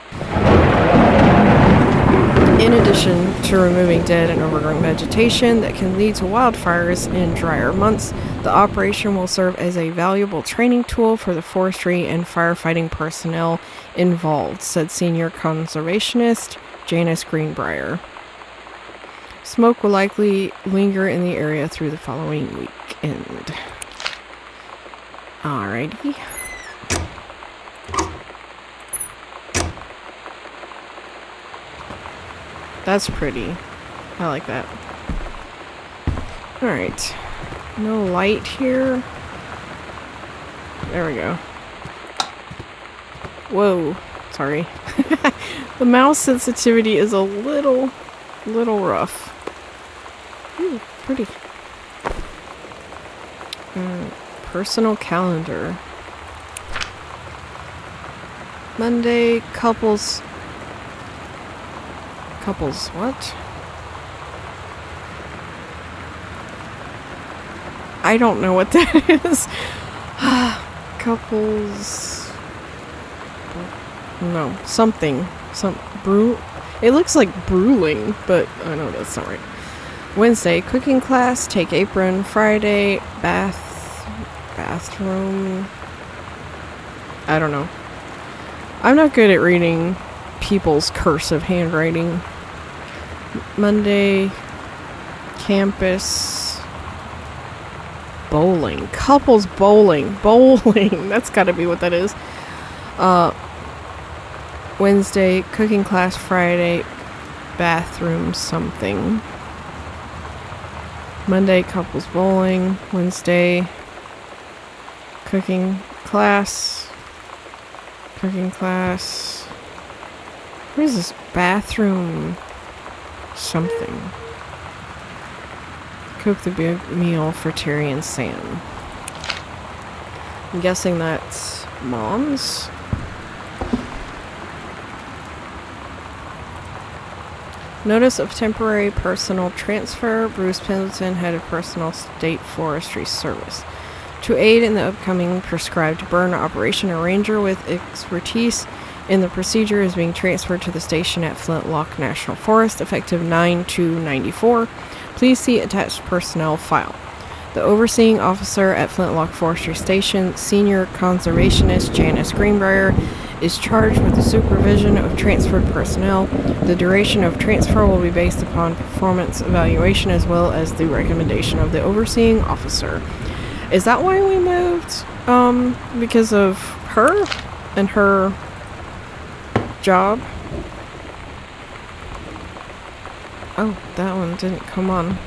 In addition to removing dead and overgrown vegetation that can lead to wildfires in drier months, the operation will serve as a valuable training tool for the forestry and firefighting personnel involved, said senior conservationist Janice Greenbrier. Smoke will likely linger in the area through the following weekend. Alrighty. That's pretty. I like that. Alright. No light here. There we go. Whoa. Sorry. The mouse sensitivity is a little rough. Ooh, pretty. Personal calendar. Monday, couples, what? I don't know what that is. Couples. No, something. It looks like brewing, but I know that's not right. Wednesday, cooking class, take apron. Friday, bathroom. I don't know. I'm not good at reading people's cursive handwriting. Monday, campus, bowling, couples bowling, that's gotta be what that is. Wednesday, cooking class. Friday, bathroom something. Monday, couples bowling. Wednesday, cooking class. What is this? Bathroom something. Cook the big meal for Terry and Sam. I'm guessing that's Mom's. Notice of temporary personal transfer. Bruce Pendleton, head of Personal State Forestry Service. To aid in the upcoming prescribed burn operation, a ranger with expertise in the procedure is being transferred to the station at Flintlock National Forest, effective 9/2/94. Please see attached personnel file. The overseeing officer at Flintlock Forestry Station, Senior Conservationist Janice Greenbrier, is charged with the supervision of transferred personnel. The duration of transfer will be based upon performance evaluation as well as the recommendation of the overseeing officer. Is that why we moved? Because of her and her job? Oh, that one didn't come on.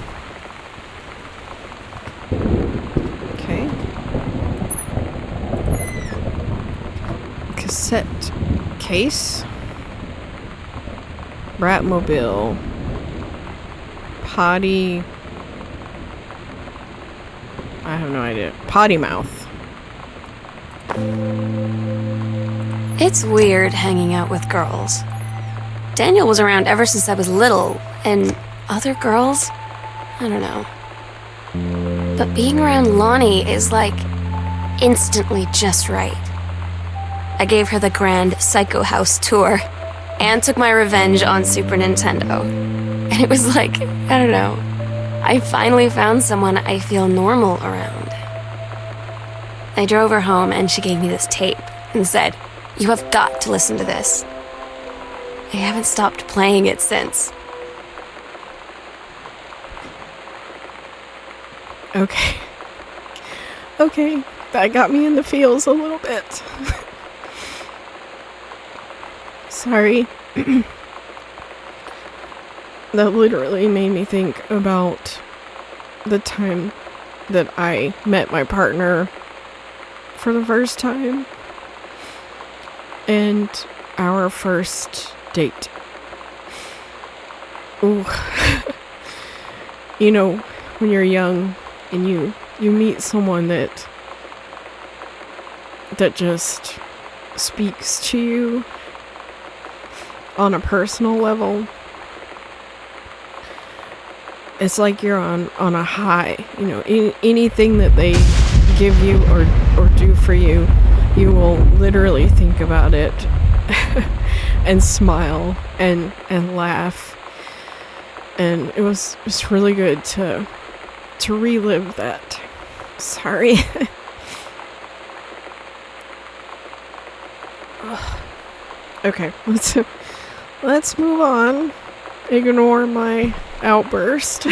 Okay. Cassette case. Bratmobile. Potty. I have no idea. Potty mouth. It's weird hanging out with girls. Daniel was around ever since I was little, and other girls? I don't know. But being around Lonnie is like instantly just right. I gave her the grand Psycho House tour and took my revenge on Super Nintendo. And it was like, I don't know, I finally found someone I feel normal around. I drove her home and she gave me this tape and said, "You have got to listen to this." I haven't stopped playing it since. Okay. Okay, that got me in the feels a little bit. Sorry. That literally made me think about the time that I met my partner for the first time and our first date. Ooh. You know, when you're young and you meet someone that just speaks to you on a personal level, it's like you're on a high. You know, anything that they give you or do for you, you will literally think about it and smile and laugh. And it was really good to relive that. Sorry. Okay, let's move on. Ignore my outburst.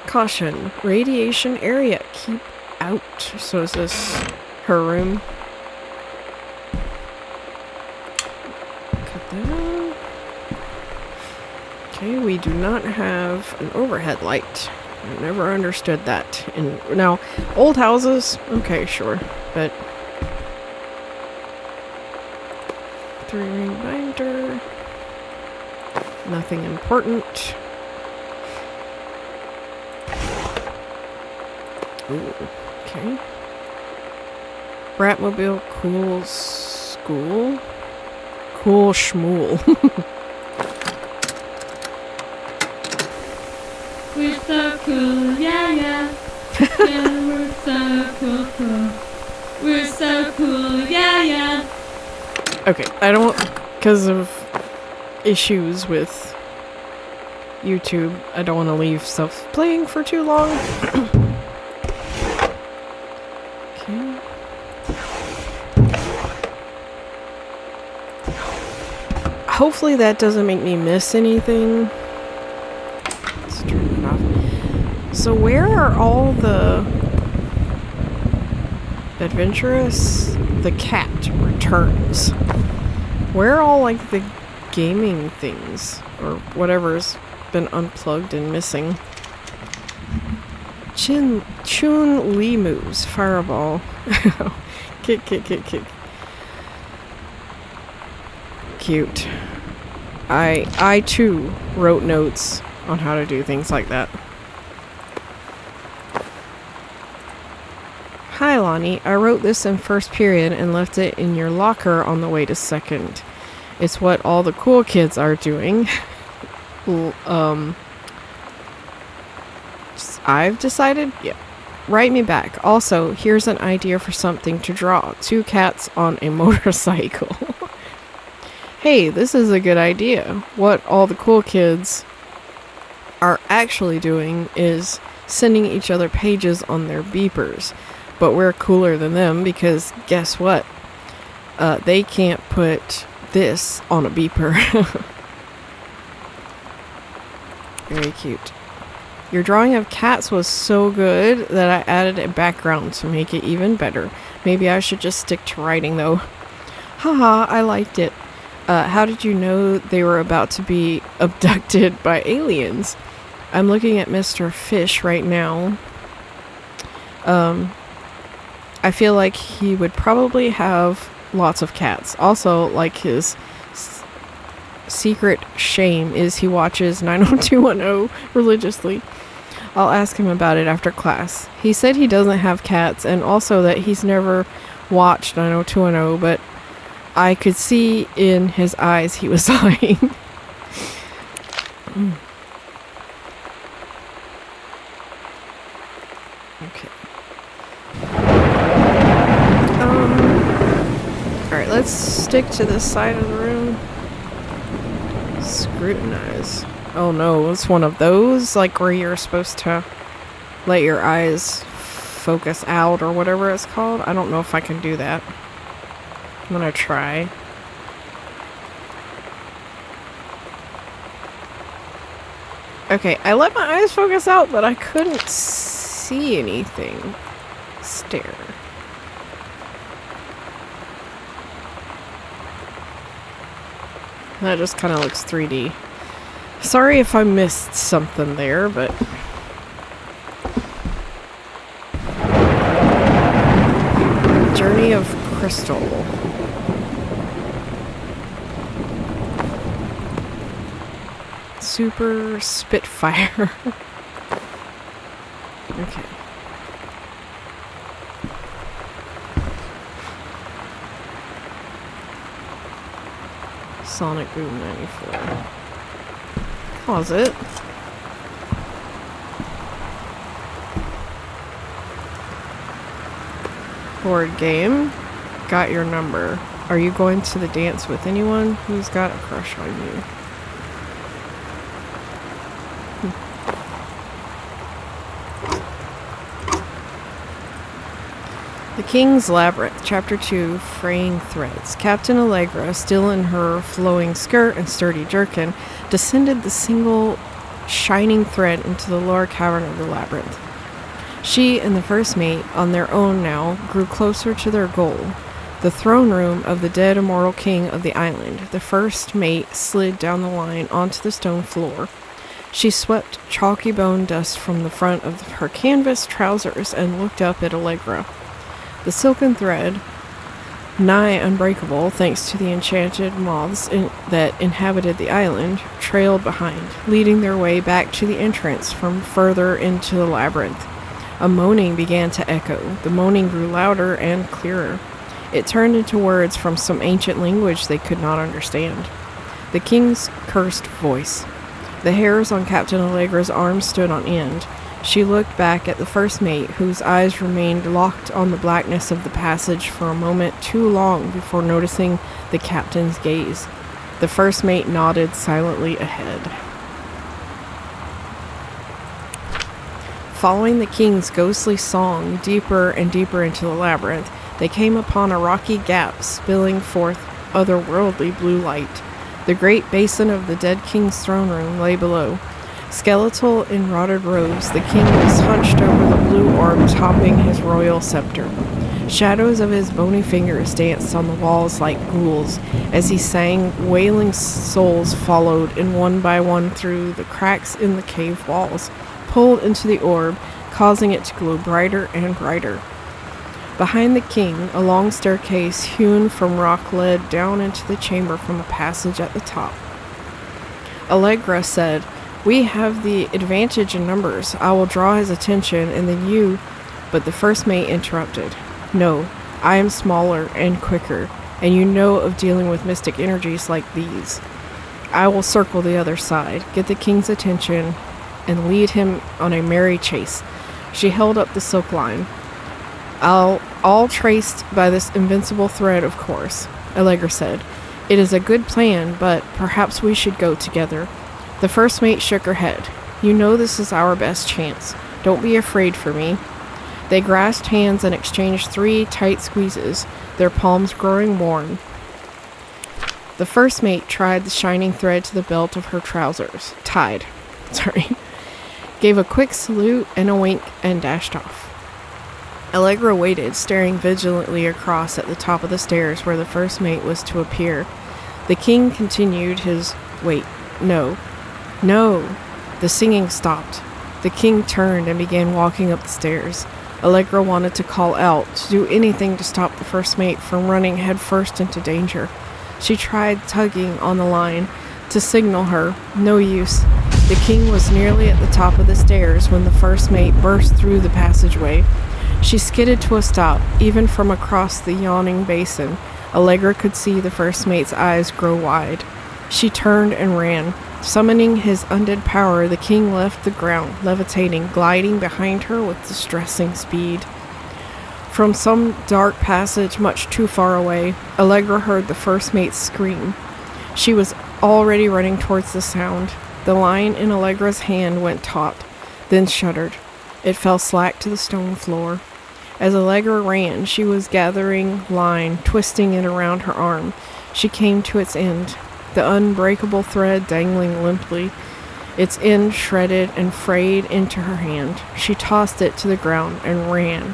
Caution, radiation area, keep out. So is this her room? Cut that out. Okay, we do not have an overhead light. I never understood that. And now, old houses, okay, sure, but 3-ring binder. Nothing important. Ooh, okay. Bratmobile cool school. Cool schmool. We're so cool, yeah, yeah. Yeah, we're so cool. We're so cool, yeah, yeah. Okay, I don't, because of issues with YouTube, I don't want to leave stuff playing for too long. Okay. Hopefully that doesn't make me miss anything. Let's turn it off. So where are all the adventurous? The cat returns. Where are all like the gaming things or whatever's been unplugged and missing? Chun Li moves fireball. Kick. Cute. I too wrote notes on how to do things like that. Hi Lonnie, I wrote this in first period and left it in your locker on the way to second. It's what all the cool kids are doing. I've decided? Yeah. Write me back. Also, here's an idea for something to draw. 2 cats on a motorcycle. Hey, this is a good idea. What all the cool kids are actually doing is sending each other pages on their beepers. But we're cooler than them because guess what? They can't put this on a beeper. Very cute. Your drawing of cats was so good that I added a background to make it even better. Maybe I should just stick to writing though. Haha, I liked it. How did you know they were about to be abducted by aliens? I'm looking at Mr. Fish right now. I feel like he would probably have lots of cats. Also, like his secret shame is he watches 90210 religiously. I'll ask him about it after class. He said he doesn't have cats and also that he's never watched 90210, but I could see in his eyes he was lying. Okay. Alright, let's stick to this side of the room. Scrutinize. Oh no, it's one of those, like where you're supposed to let your eyes focus out or whatever it's called. I don't know if I can do that. I'm gonna try. Okay, I let my eyes focus out, but I couldn't see anything. Stare. That just kind of looks 3D. Sorry if I missed something there, but... Journey of Crystal. Super Spitfire. Okay. Sonic Boom 94. Pause it. Board game. Got your number. Are you going to the dance with anyone who's got a crush on you? The King's Labyrinth, Chapter 2, Fraying Threads. Captain Allegra, still in her flowing skirt and sturdy jerkin, descended the single shining thread into the lower cavern of the labyrinth. She and the first mate, on their own now, grew closer to their goal, the throne room of the dead immortal king of the island. The first mate slid down the line onto the stone floor. She swept chalky bone dust from the front of her canvas trousers and looked up at Allegra. The silken thread, nigh unbreakable thanks to the enchanted moths that inhabited the island, trailed behind, leading their way back to the entrance from further into the labyrinth. A moaning began to echo. The moaning grew louder and clearer. It turned into words from some ancient language they could not understand. The king's cursed voice. The hairs on Captain Allegra's arms stood on end. She looked back at the first mate, whose eyes remained locked on the blackness of the passage for a moment too long before noticing the captain's gaze. The first mate nodded silently ahead. Following the king's ghostly song deeper and deeper into the labyrinth, they came upon a rocky gap spilling forth otherworldly blue light. The great basin of the dead king's throne room lay below. Skeletal in rotted robes, the king was hunched over the blue orb topping his royal scepter. Shadows of his bony fingers danced on the walls like ghouls. As he sang, wailing souls followed in one by one through the cracks in the cave walls, pulled into the orb, causing it to glow brighter and brighter. Behind the king, a long staircase hewn from rock led down into the chamber from a passage at the top. Allegra said, "We have the advantage in numbers. I will draw his attention, and then you..." But the first mate interrupted. "No, I am smaller and quicker, and you know of dealing with mystic energies like these. I will circle the other side, get the king's attention, and lead him on a merry chase. She held up the silk line. All traced by this invincible thread, of course, Allegra said. It is a good plan, but perhaps we should go together. The first mate shook her head. You know this is our best chance. Don't be afraid for me. They grasped hands and exchanged 3 tight squeezes, their palms growing warm. The first mate tied the shining thread to the belt of her trousers. Gave a quick salute and a wink and dashed off. Allegra waited, staring vigilantly across at the top of the stairs where the first mate was to appear. The king continued his... Wait, no. No! The singing stopped. The king turned and began walking up the stairs. Allegra wanted to call out, to do anything to stop the first mate from running headfirst into danger. She tried tugging on the line to signal her. No use. The king was nearly at the top of the stairs when the first mate burst through the passageway. She skidded to a stop. Even from across the yawning basin, Allegra could see the first mate's eyes grow wide. She turned and ran. Summoning his undead power, the king left the ground, levitating, gliding behind her with distressing speed. From some dark passage much too far away, Allegra heard the first mate scream. She was already running towards the sound. The line in Allegra's hand went taut, then shuddered. It fell slack to the stone floor. As Allegra ran, she was gathering line, twisting it around her arm. She came to its end, the unbreakable thread dangling limply, its end shredded and frayed into her hand. She tossed it to the ground and ran.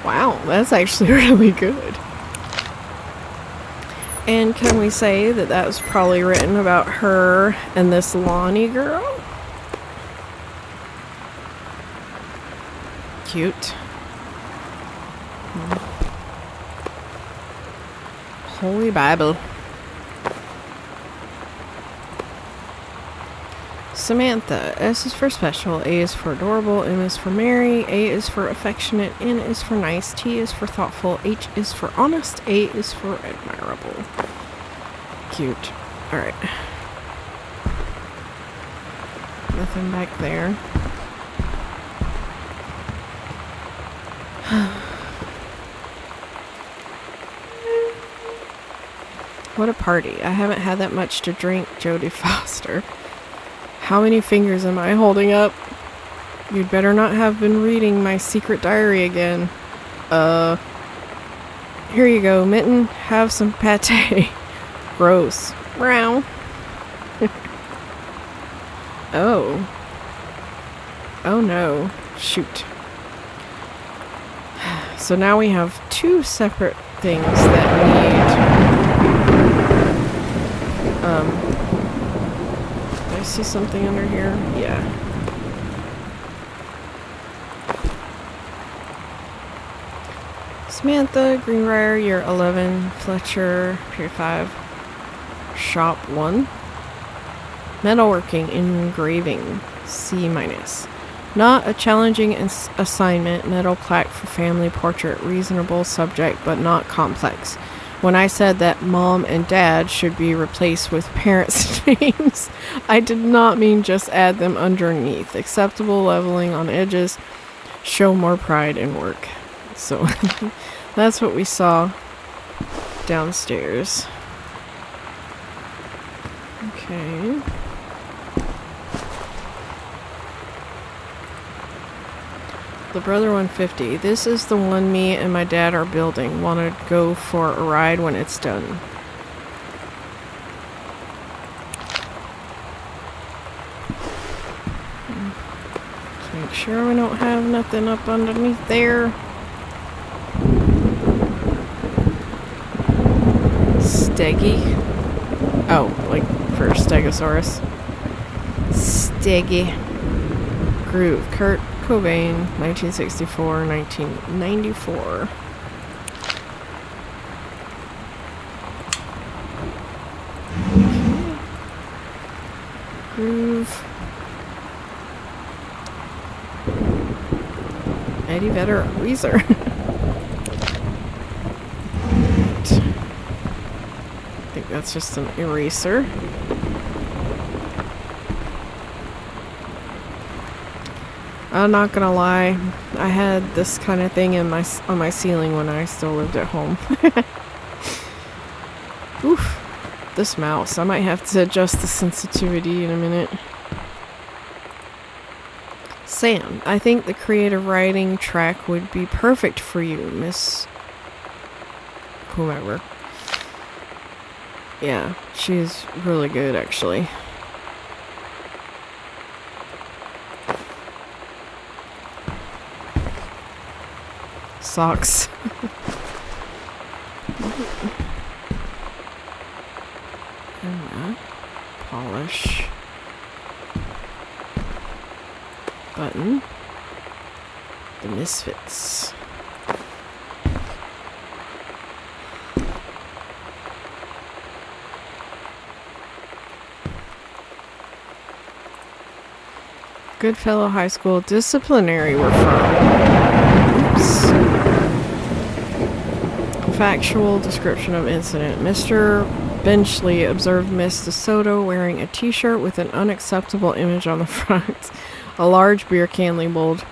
Wow, that's actually really good. And can we say that that was probably written about her and this Lonnie girl? Cute. Holy Bible. Samantha. S is for special, A is for adorable, M is for merry, A is for affectionate, N is for nice, T is for thoughtful, H is for honest, A is for admirable. Cute. Alright. Nothing back there. What a party. I haven't had that much to drink, Jodie Foster. How many fingers am I holding up? You'd better not have been reading my secret diary again. Here you go, Mitten. Have some pate. Gross. Brown. Oh. Oh no. Shoot. So now we have 2 separate things that need... Did I see something under here? Yeah. Samantha, Greenbrier, year 11, Fletcher, period 5, shop 1. Metalworking, engraving, C-. Not a challenging assignment, metal plaque for family portrait, reasonable subject but not complex. When I said that mom and dad should be replaced with parents' names, I did not mean just add them underneath. Acceptable leveling on edges, show more pride in work. So that's what we saw downstairs. Okay. The Brother 150. This is the one me and my dad are building. Want to go for a ride when it's done. Let's make sure we don't have nothing up underneath there. Steggy. Oh, like for Stegosaurus. Steggy. Groove. Kurt Cobain, 1964, 1994. Okay. Groove. Eddie Vedder, Weezer. I think that's just an eraser. I'm not gonna lie, I had this kind of thing on my ceiling when I still lived at home. Oof, this mouse. I might have to adjust the sensitivity in a minute. Sam, I think the creative writing track would be perfect for you, Miss whomever. Yeah, she's really good, actually. Socks. And that. Polish. Button. The Misfits. Goodfellow High School disciplinary referral. Oops. Factual description of incident. Mr. Benchley observed Miss DeSoto wearing a t-shirt with an unacceptable image on the front. A large beer can labeled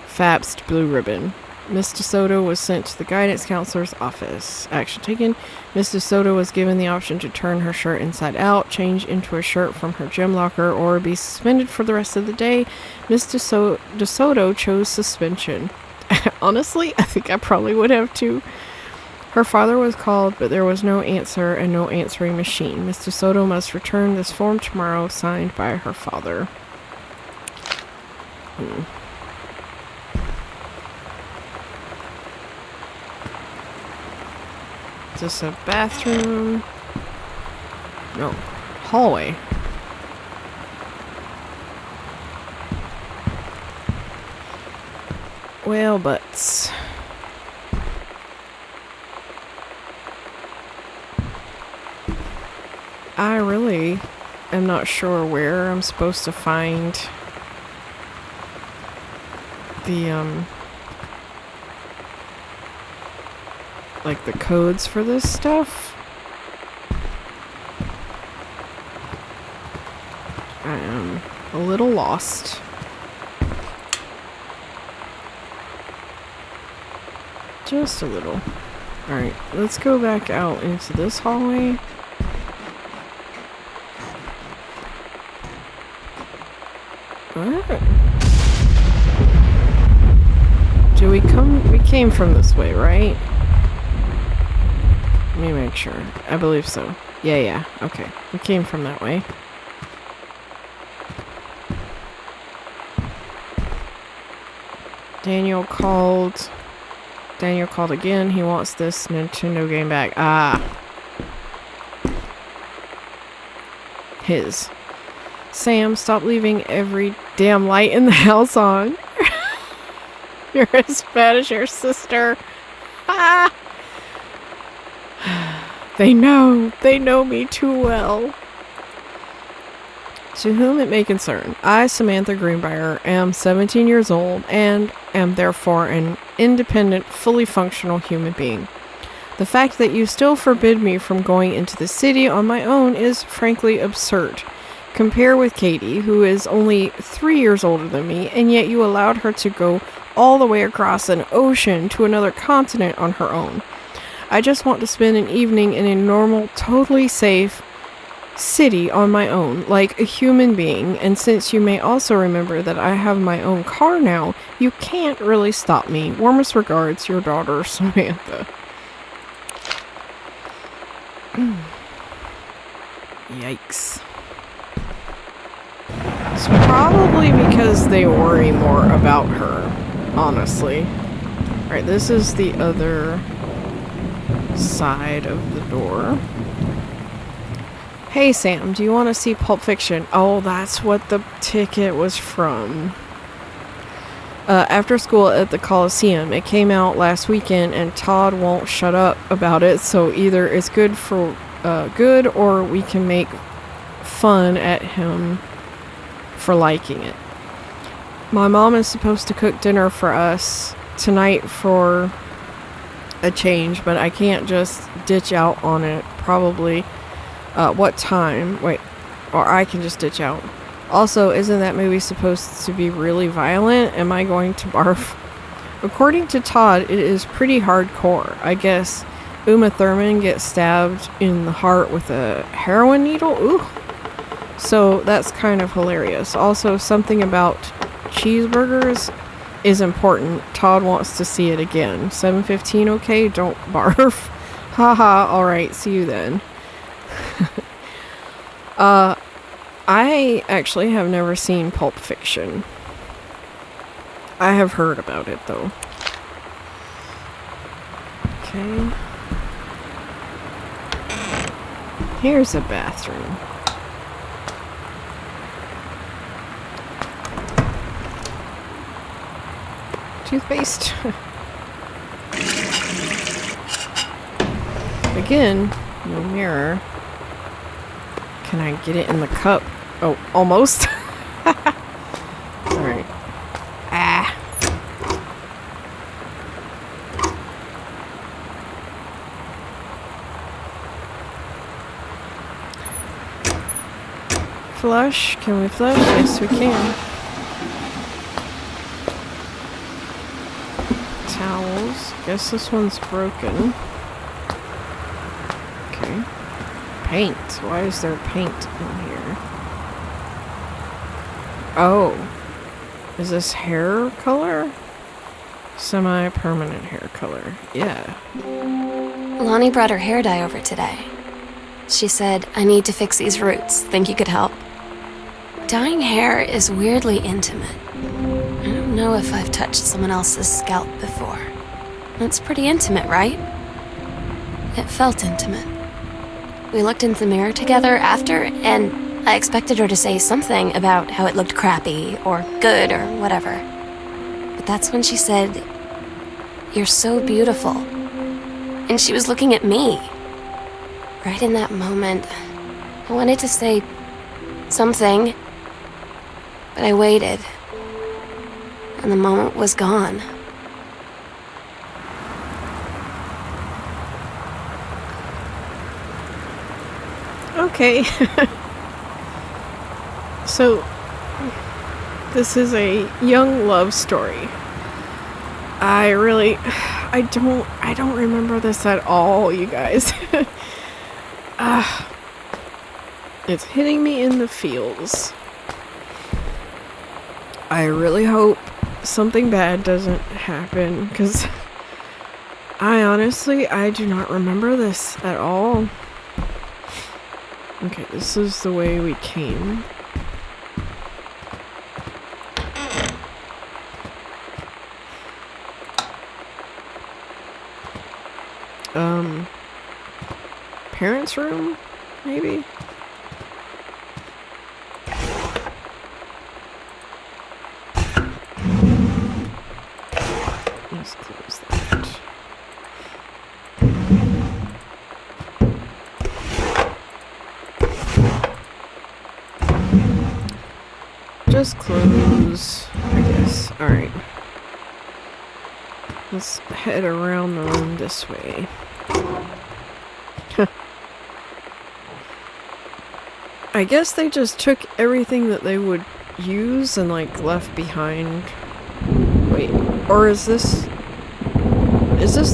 Fabst Blue Ribbon. Miss DeSoto was sent to the guidance counselor's office. Action taken. Miss DeSoto was given the option to turn her shirt inside out, change into a shirt from her gym locker, or be suspended for the rest of the day. Miss DeSoto chose suspension. Honestly, I think I probably would have too. Her father was called, but there was no answer and no answering machine. Miss DeSoto must return this form tomorrow, signed by her father. Is this a bathroom? No. Hallway. Well, butts. I really am not sure where I'm supposed to find the, like the codes for this stuff. I am a little lost. Just a little. Alright, let's go back out into this hallway. What? We came from this way, right? Let me make sure. I believe so. Yeah, okay. We came from that way. Daniel called again. He wants this Nintendo game back. Ah. His. Sam, stop leaving every damn light in the house on. You're as bad as your sister. Ah. They know me too well. To whom it may concern, I, Samantha Greenbrier, am 17 years old and am therefore an independent, fully functional human being. The fact that you still forbid me from going into the city on my own is frankly absurd. Compare with Katie, who is only 3 years older than me, and yet you allowed her to go all the way across an ocean to another continent on her own. I just want to spend an evening in a normal, totally safe city on my own, like a human being, and since you may also remember that I have my own car now, you can't really stop me. Warmest regards, your daughter, Samantha. Yikes. It's probably because they worry more about her, honestly. Alright, this is the other side of the door. Hey Sam, do you want to see Pulp Fiction? Oh, that's what the ticket was from. After school at the Coliseum. It came out last weekend and Todd won't shut up about it, so either it's good for good or we can make fun at him for liking it. My mom is supposed to cook dinner for us tonight for a change, but I can't just ditch out on it. Probably. What time? Wait. Or I can just ditch out. Also, isn't that movie supposed to be really violent? Am I going to barf? According to Todd, it is pretty hardcore. I guess Uma Thurman gets stabbed in the heart with a heroin needle. Ooh. So that's kind of hilarious. Also, something about cheeseburgers is important. Todd wants to see it again. 7:15, okay? Don't barf. Haha, alright, see you then. I actually have never seen Pulp Fiction. I have heard about it, though. Okay. Here's a bathroom. Toothpaste. Again, no mirror. Can I get it in the cup? Oh, almost. Alright. Ah. Flush? Can we flush? Yes, we can. Towels. Guess this one's broken. Okay. Paint. Why is there paint in here? Oh. Is this hair color? Semi-permanent hair color. Yeah. Lonnie brought her hair dye over today. She said, I need to fix these roots. Think you could help? Dyeing hair is weirdly intimate. I don't know if I've touched someone else's scalp before. It's pretty intimate, right? It felt intimate. We looked in the mirror together after, and I expected her to say something about how it looked crappy, or good, or whatever. But that's when she said, "You're so beautiful." And she was looking at me. Right in that moment, I wanted to say something, but I waited, and the moment was gone. Okay. So, this is a young love story. I don't remember this at all, you guys. It's hitting me in the feels. I really hope something bad doesn't happen, because I do not remember this at all. Okay, this is the way we came. Parents' room, maybe? Let's close that. Just close, I guess. Alright. Let's head around the room this way. I guess they just took everything that they would use and like left behind. Wait, or is this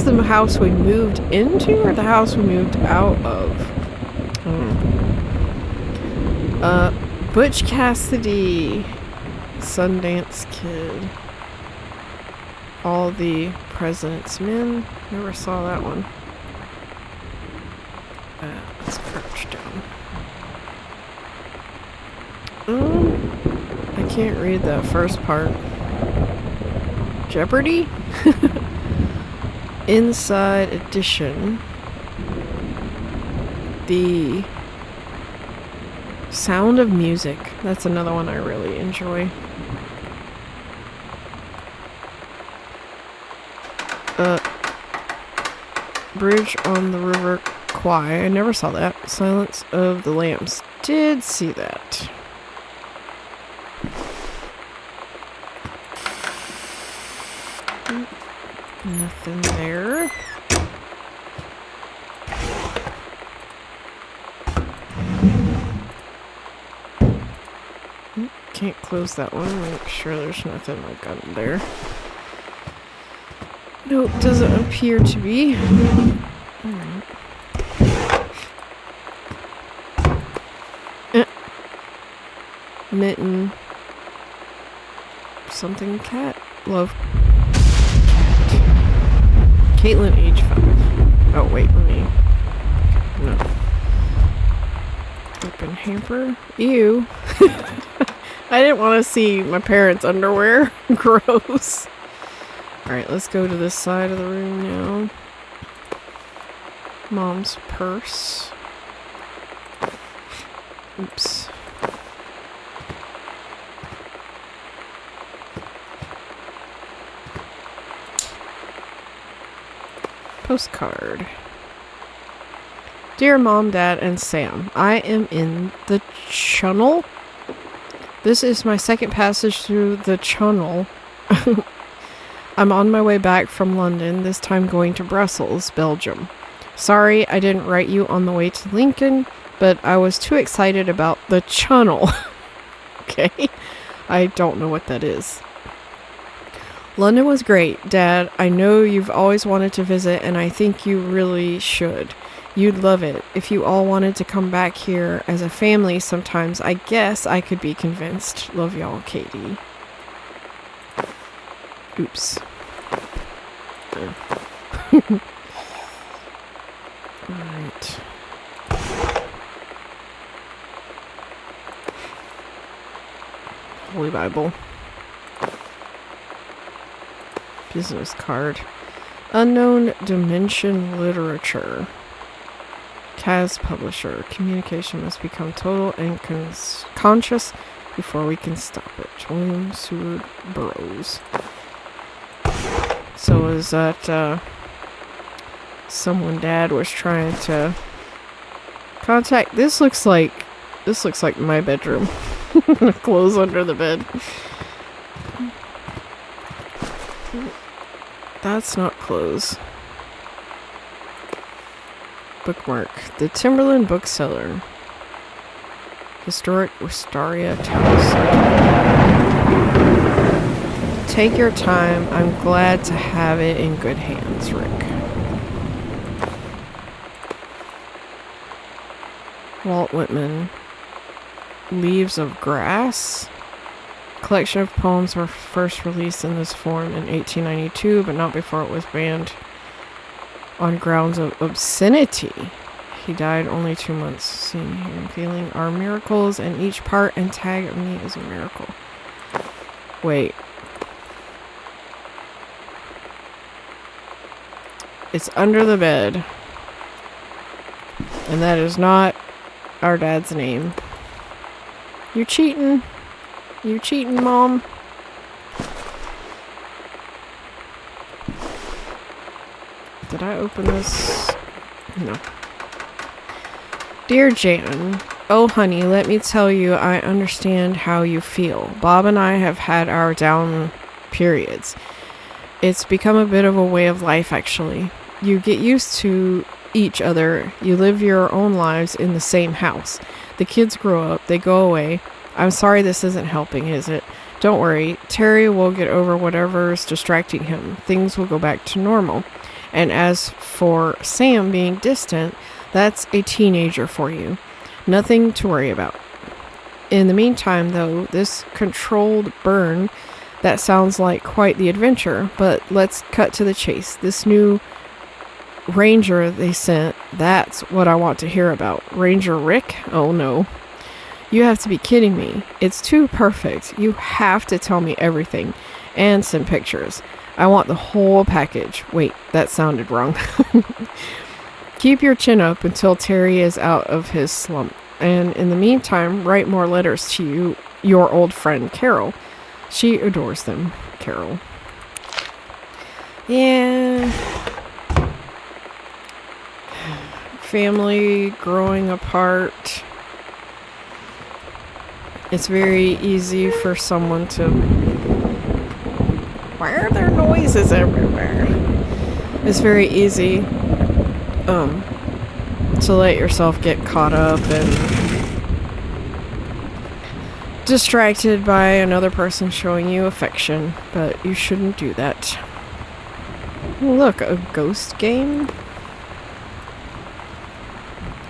the house we moved into or the house we moved out of? Butch Cassidy, Sundance Kid, All the President's Men. Never saw that one. Let's crouch down. I can't read that first part. Jeopardy? Inside Edition. The Sound of Music. That's another one I really enjoy. Bridge on the River Kwai. I never saw that. Silence of the Lambs. Did see that. Nothing there. can't close that one. Make sure there's nothing like under there. Nope, doesn't appear to be. Alright. Mitten. Something cat. Love cat. Caitlin, age 5. Oh, wait, let me. No. Open hamper. Ew. I didn't want to see my parents' underwear. Gross. Alright, let's go to this side of the room now. Mom's purse. Oops. Postcard. Dear Mom, Dad, and Sam, I am in the channel. This is my second passage through the channel. I'm on my way back from London, this time going to Brussels, Belgium. Sorry I didn't write you on the way to Lincoln, but I was too excited about the channel. Okay, I don't know what that is. London was great, Dad. I know you've always wanted to visit, and I think you really should. You'd love it. If you all wanted to come back here as a family sometimes, I guess I could be convinced. Love y'all, Katie. Oops. Alright. Holy Bible. Business card. Unknown Dimension Literature. Kaz Publisher. Communication must become total and conscious before we can stop it. William Seward Burroughs. So is that someone Dad was trying to contact? This looks like my bedroom. Clothes under the bed. That's not clothes. Bookmark. The Timberland Bookseller. Historic Wistaria Town Center. Take your time. I'm glad to have it in good hands, Rick. Walt Whitman. Leaves of Grass. Collection of poems were first released in this form in 1892, but not before it was banned on grounds of obscenity. He died only 2 months. Seeing, hearing, feeling are miracles, and each part and tag of me is a miracle. Wait. It's under the bed. And that is not our dad's name. You cheating? You cheating, Mom? Did I open this? No. Dear Jan, oh honey, let me tell you, I understand how you feel. Bob and I have had our down periods. It's become a bit of a way of life, actually. You get used to each other. You live your own lives in the same house. The kids grow up, they go away. I'm sorry this isn't helping, is it? Don't worry, Terry will get over whatever's distracting him. Things will go back to normal. And as for Sam being distant, that's a teenager for you. Nothing to worry about. In the meantime, though, this controlled burn, that sounds like quite the adventure, but let's cut to the chase. This new Ranger they sent, that's what I want to hear about. Ranger Rick? Oh no. You have to be kidding me. It's too perfect. You have to tell me everything and send pictures. I want the whole package. Wait, that sounded wrong. Keep your chin up until Terry is out of his slump. And in the meantime, write more letters to you, your old friend Carol. She adores them, Carol. Yeah. Family growing apart. It's very easy for someone to... Why are there noises everywhere? It's very easy to let yourself get caught up distracted by another person showing you affection, but you shouldn't do that. Look, a ghost game?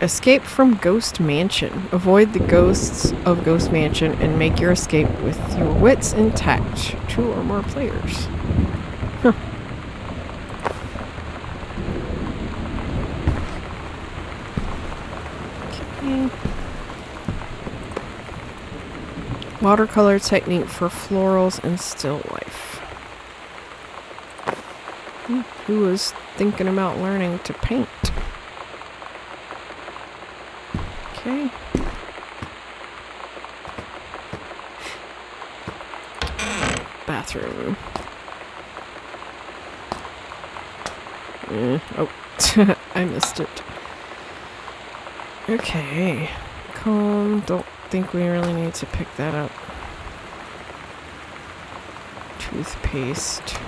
Escape from Ghost Mansion. Avoid the ghosts of Ghost Mansion and make your escape with your wits intact. 2 or more players. Huh. Okay. Watercolor technique for florals and still life. Who was thinking about learning to paint? Okay. Bathroom. Oh, I missed it. Okay. Comb. Don't think we really need to pick that up. Toothpaste.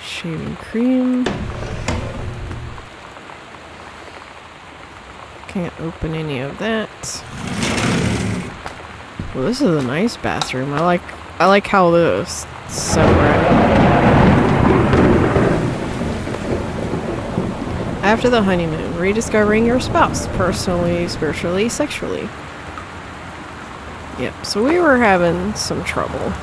Shaving cream. Can't open any of that. Well, this is a nice bathroom. I like how this is separate. After the honeymoon, rediscovering your spouse, personally, spiritually, sexually. Yep, so we were having some trouble.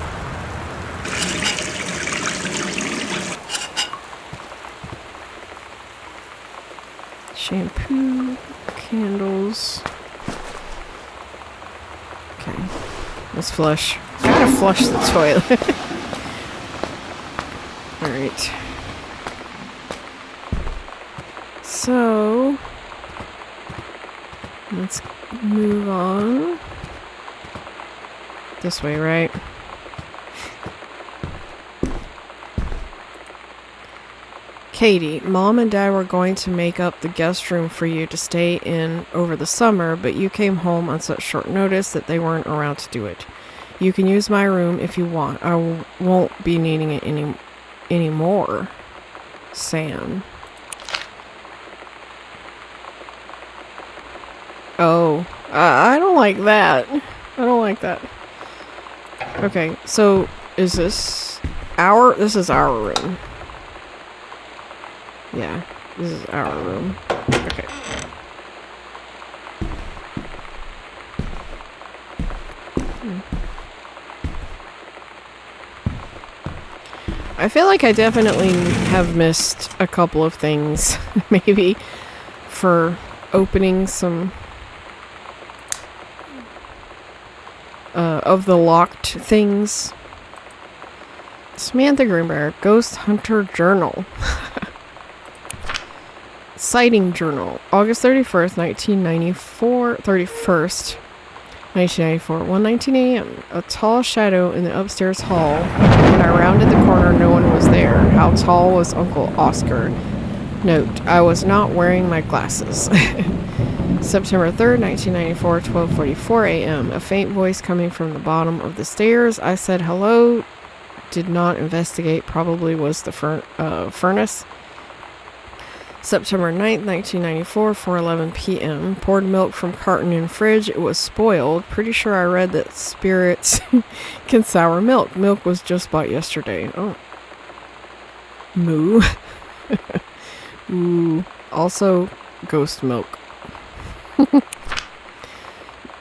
Shampoo, candles. Okay, let's flush. I gotta flush the toilet. Alright. So, let's move on. This way, right? Katie, Mom and Dad were going to make up the guest room for you to stay in over the summer, but you came home on such short notice that they weren't around to do it. You can use my room if you want. I won't be needing it anymore. Sam. Oh, I don't like that. I don't like that. Okay, so is this our... This is our room. Yeah, this is our room. Okay. I feel like I definitely have missed a couple of things. Maybe for opening some of the locked things. Samantha Greenberg, Ghost Hunter Journal. Sighting Journal, August 31st, 1994, 1:19 a.m. A tall shadow in the upstairs hall. When I rounded the corner, no one was there. How tall was Uncle Oscar? Note, I was not wearing my glasses. September 3rd, 1994, 12:44 a.m. A faint voice coming from the bottom of the stairs. I said hello. Did not investigate. Probably was the furnace. September 9th, 1994, 4:11 p.m. Poured milk from carton in fridge. It was spoiled. Pretty sure I read that spirits can sour milk. Milk was just bought yesterday. Oh. Moo. Ooh. Also, ghost milk.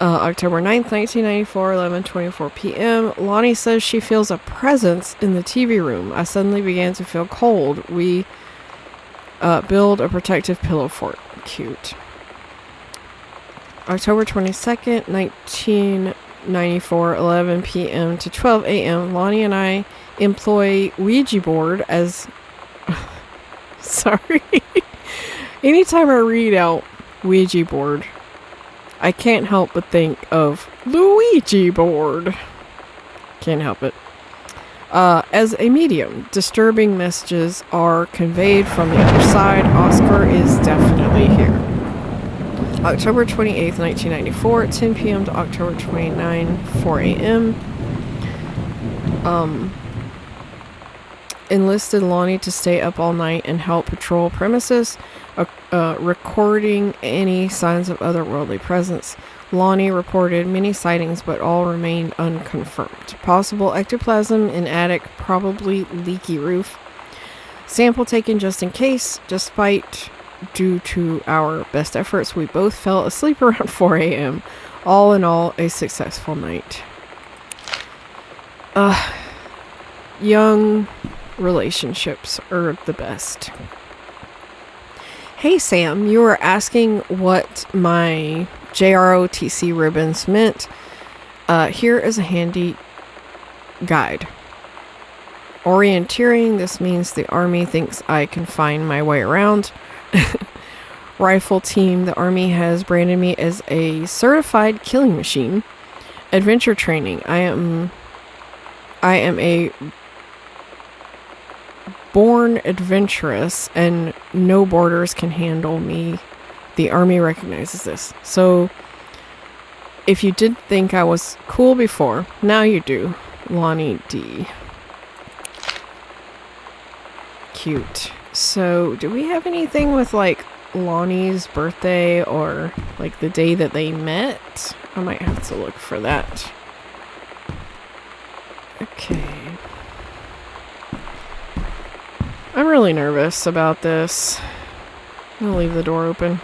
October 9th, 1994, 11:24 p.m. Lonnie says she feels a presence in the TV room. I suddenly began to feel cold. We build a protective pillow fort. Cute. October 22nd, 1994, 11 p.m. to 12 a.m. Lonnie and I employ Ouija board as... Sorry. Anytime I read out Ouija board, I can't help but think of Luigi board. Can't help it. As a medium, disturbing messages are conveyed from the other side. Oscar is definitely here. October 28th, 1994, 10 p.m. to October 29th, 4 a.m. Enlisted Lonnie to stay up all night and help patrol premises, recording any signs of otherworldly presence. Lonnie reported many sightings, but all remained unconfirmed. Possible ectoplasm in attic, probably leaky roof. Sample taken just in case. Despite due to our best efforts, we both fell asleep around 4 a.m. All in all, a successful night. Young relationships are the best. Hey Sam, you were asking what my JROTC ribbons meant. Here is a handy guide. Orienteering, this means the Army thinks I can find my way around. Rifle team, the Army has branded me as a certified killing machine. Adventure training, I am a born adventurous and no borders can handle me. The Army recognizes this. So if you did think I was cool before, now you do. Lonnie D. Cute. So do we have anything with like Lonnie's birthday or like the day that they met? I might have to look for that. Okay. I'm really nervous about this. I'm gonna leave the door open.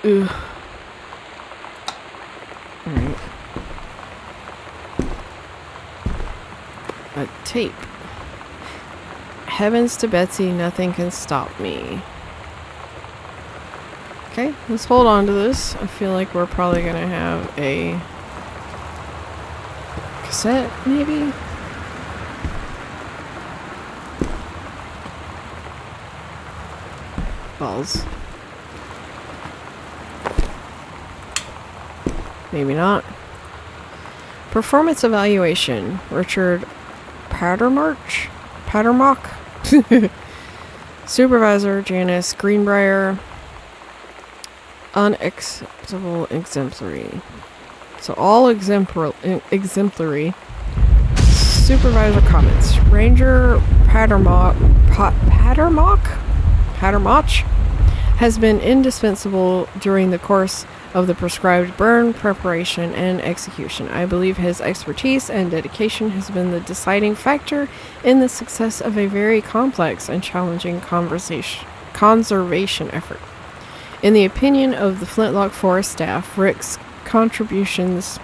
Ugh. Alright. A tape. Heavens to Betsy, nothing can stop me. Okay, let's hold on to this. I feel like we're probably gonna have a cassette, maybe? Balls. Maybe not. Performance evaluation. Richard Pattermock? Supervisor Janice Greenbrier. Unacceptable exemplary. So all exemplary. Supervisor comments. Ranger Pattermock has been indispensable during the course of the prescribed burn preparation and execution. I believe his expertise and dedication has been the deciding factor in the success of a very complex and challenging conservation effort. In the opinion of the Flintlock Forest staff, Rick's contributions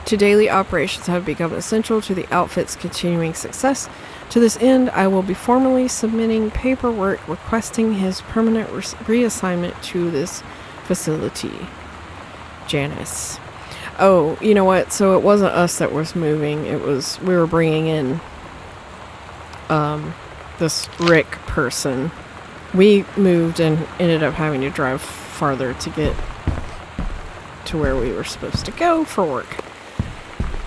to daily operations have become essential to the outfit's continuing success. To this end, I will be formally submitting paperwork requesting his permanent reassignment to this facility. Janice. Oh, you know what? So it wasn't us that was moving. It was, we were bringing in this Rick person. We moved and ended up having to drive farther to get to where we were supposed to go for work.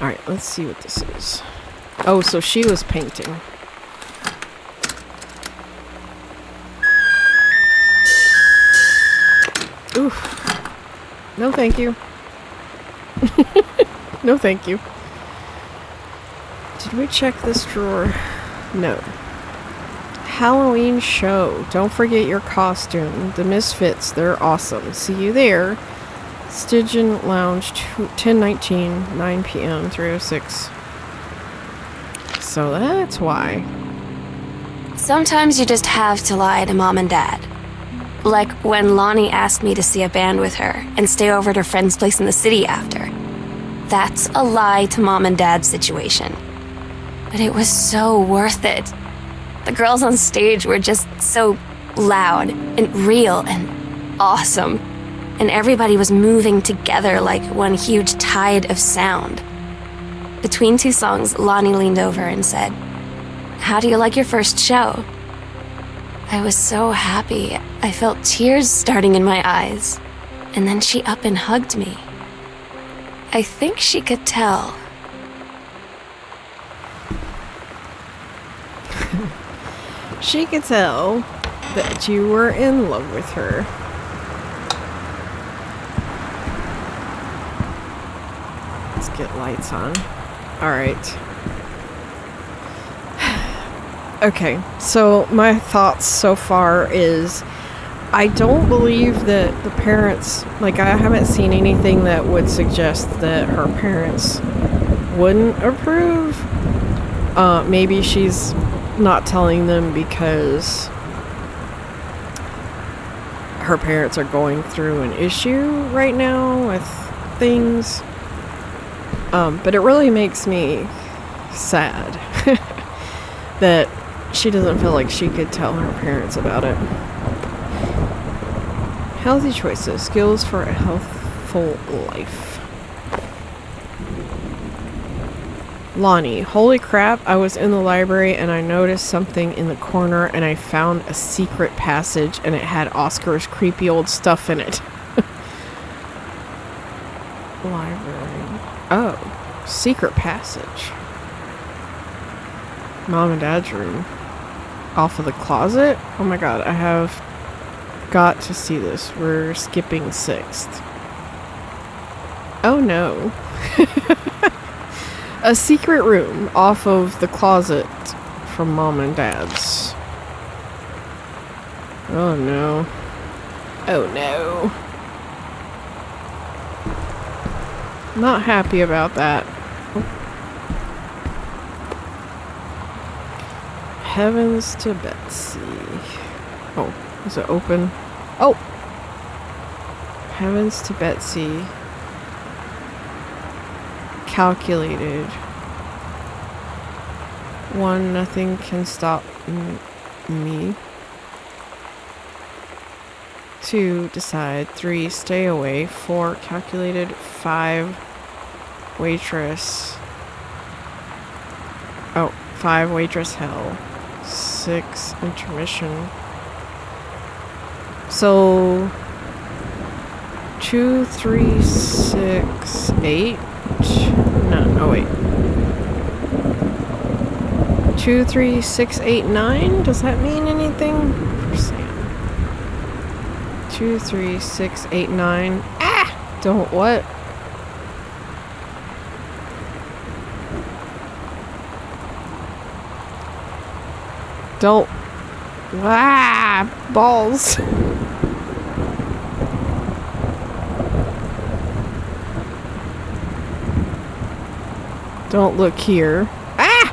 Alright, let's see what this is. Oh, so she was painting. Oof. No thank you. No thank you. Did we check this drawer? No. Halloween show. Don't forget your costume. The Misfits, they're awesome. See you there. Stygian Lounge, 10:19, 9 p.m., 306. So that's why. Sometimes you just have to lie to Mom and Dad. Like when Lonnie asked me to see a band with her and stay over at her friend's place in the city after. That's a lie to Mom and Dad's situation. But it was so worth it. The girls on stage were just so loud and real and awesome. And everybody was moving together like one huge tide of sound. Between two songs, Lonnie leaned over and said, "How do you like your first show?" I was so happy. I felt tears starting in my eyes. And then she up and hugged me. I think she could tell. She could tell that you were in love with her. Let's get lights on. Alright. Okay, so my thoughts so far is I don't believe that the parents, like, I haven't seen anything that would suggest that her parents wouldn't approve. Maybe she's not telling them because her parents are going through an issue right now with things. But it really makes me sad that she doesn't feel like she could tell her parents about it. Healthy choices. Skills for a healthful life. Lonnie. Holy crap, I was in the library and I noticed something in the corner and I found a secret passage and it had Oscar's creepy old stuff in it. Library. Oh. Secret passage. Mom and Dad's room. Off of the closet? Oh my god, I have got to see this. We're skipping 6th. Oh no. A secret room off of the closet from Mom and Dad's. Oh no. Oh no. Not happy about that. Heavens to Betsy. Oh, is it open? Oh! Heavens to Betsy. Calculated. 1, nothing can stop me. 2, decide. 3, stay away. 4, calculated. 5, waitress. Oh, 5, waitress hell. 6, intermission. So 2, 3, 6, 8. No, oh wait. 2, 3, 6, 8, 9? Does that mean anything for Sam? 2, 3, 6, 8, 9. Ah! Don't what? Don't. Ah! Balls. Don't look here. Ah!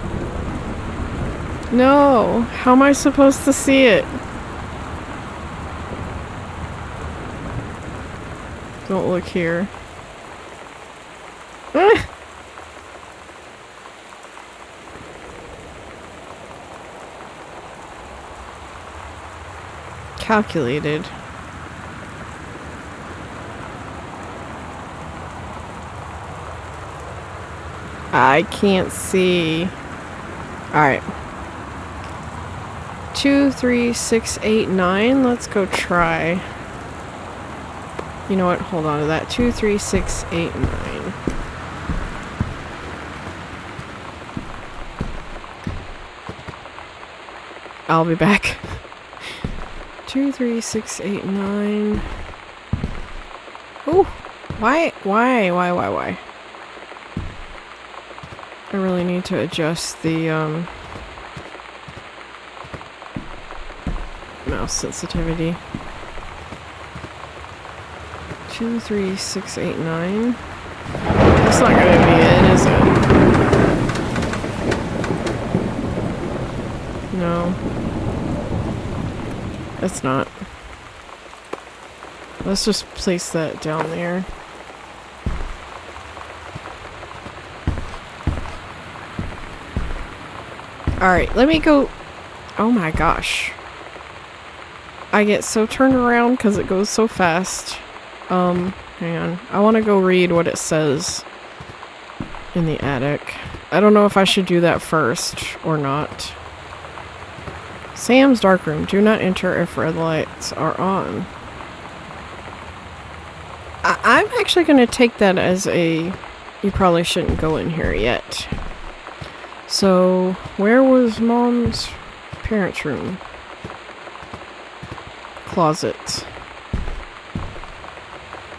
No. How am I supposed to see it? Don't look here. Ah! Calculated. I can't see. Alright. 2, 3, 6, 8, 9. Let's go try. You know what? Hold on to that. 2, 3, 6, 8, 9. I'll be back. 2, 3, 6, 8, 9. Ooh. Why? I really need to adjust the mouse sensitivity. 2, 3, 6, 8, 9. That's not gonna be it, is it? No. It's not. Let's just place that down there. Alright, let me go. Oh my gosh. I get so turned around because it goes so fast. Hang on. I want to go read what it says in the attic. I don't know if I should do that first or not. Sam's darkroom. Do not enter if red lights are on. I'm actually going to take that as a... You probably shouldn't go in here yet. So, where was Mom's parents' room? Closet.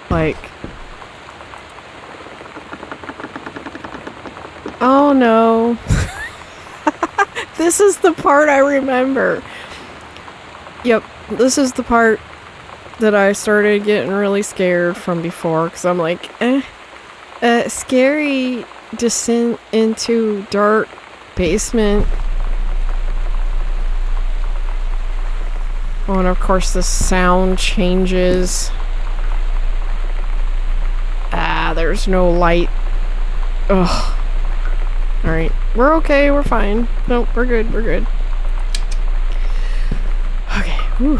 Like... Oh no. This is the part I remember. Yep, this is the part that I started getting really scared from before, because I'm like, scary descent into dark basement. Oh, and of course the sound changes. Ah, there's no light. Ugh. Alright, we're okay, we're fine. Nope, we're good, we're good. Okay, whew.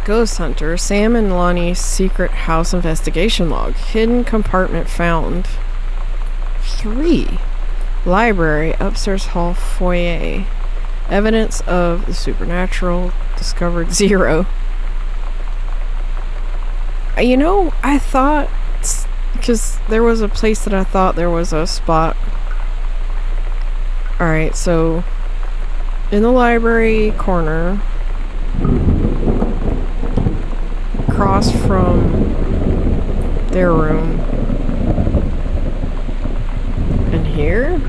Ghost Hunter, Sam and Lonnie's secret house investigation log. Hidden compartment found. 3. Library, upstairs hall foyer. Evidence of the supernatural discovered. 0. You know, I thought, because there was a place that I thought there was a spot. Alright, so in the library corner, across from their room, and here.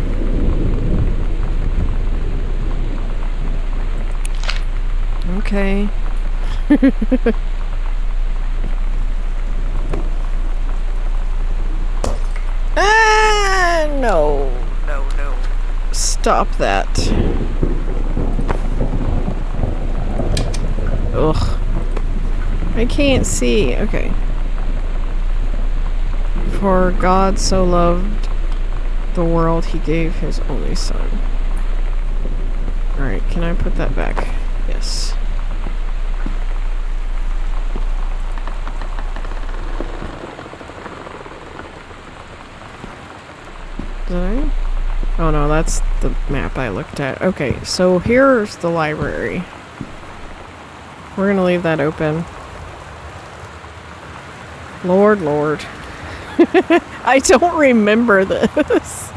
Okay. No. Stop that. Ugh. I can't see. Okay. For God so loved the world, he gave his only son. Alright, can I put that back? Yes. Did I? Oh no, that's the map I looked at. Okay, so here's the library. We're gonna leave that open. Lord. I don't remember this.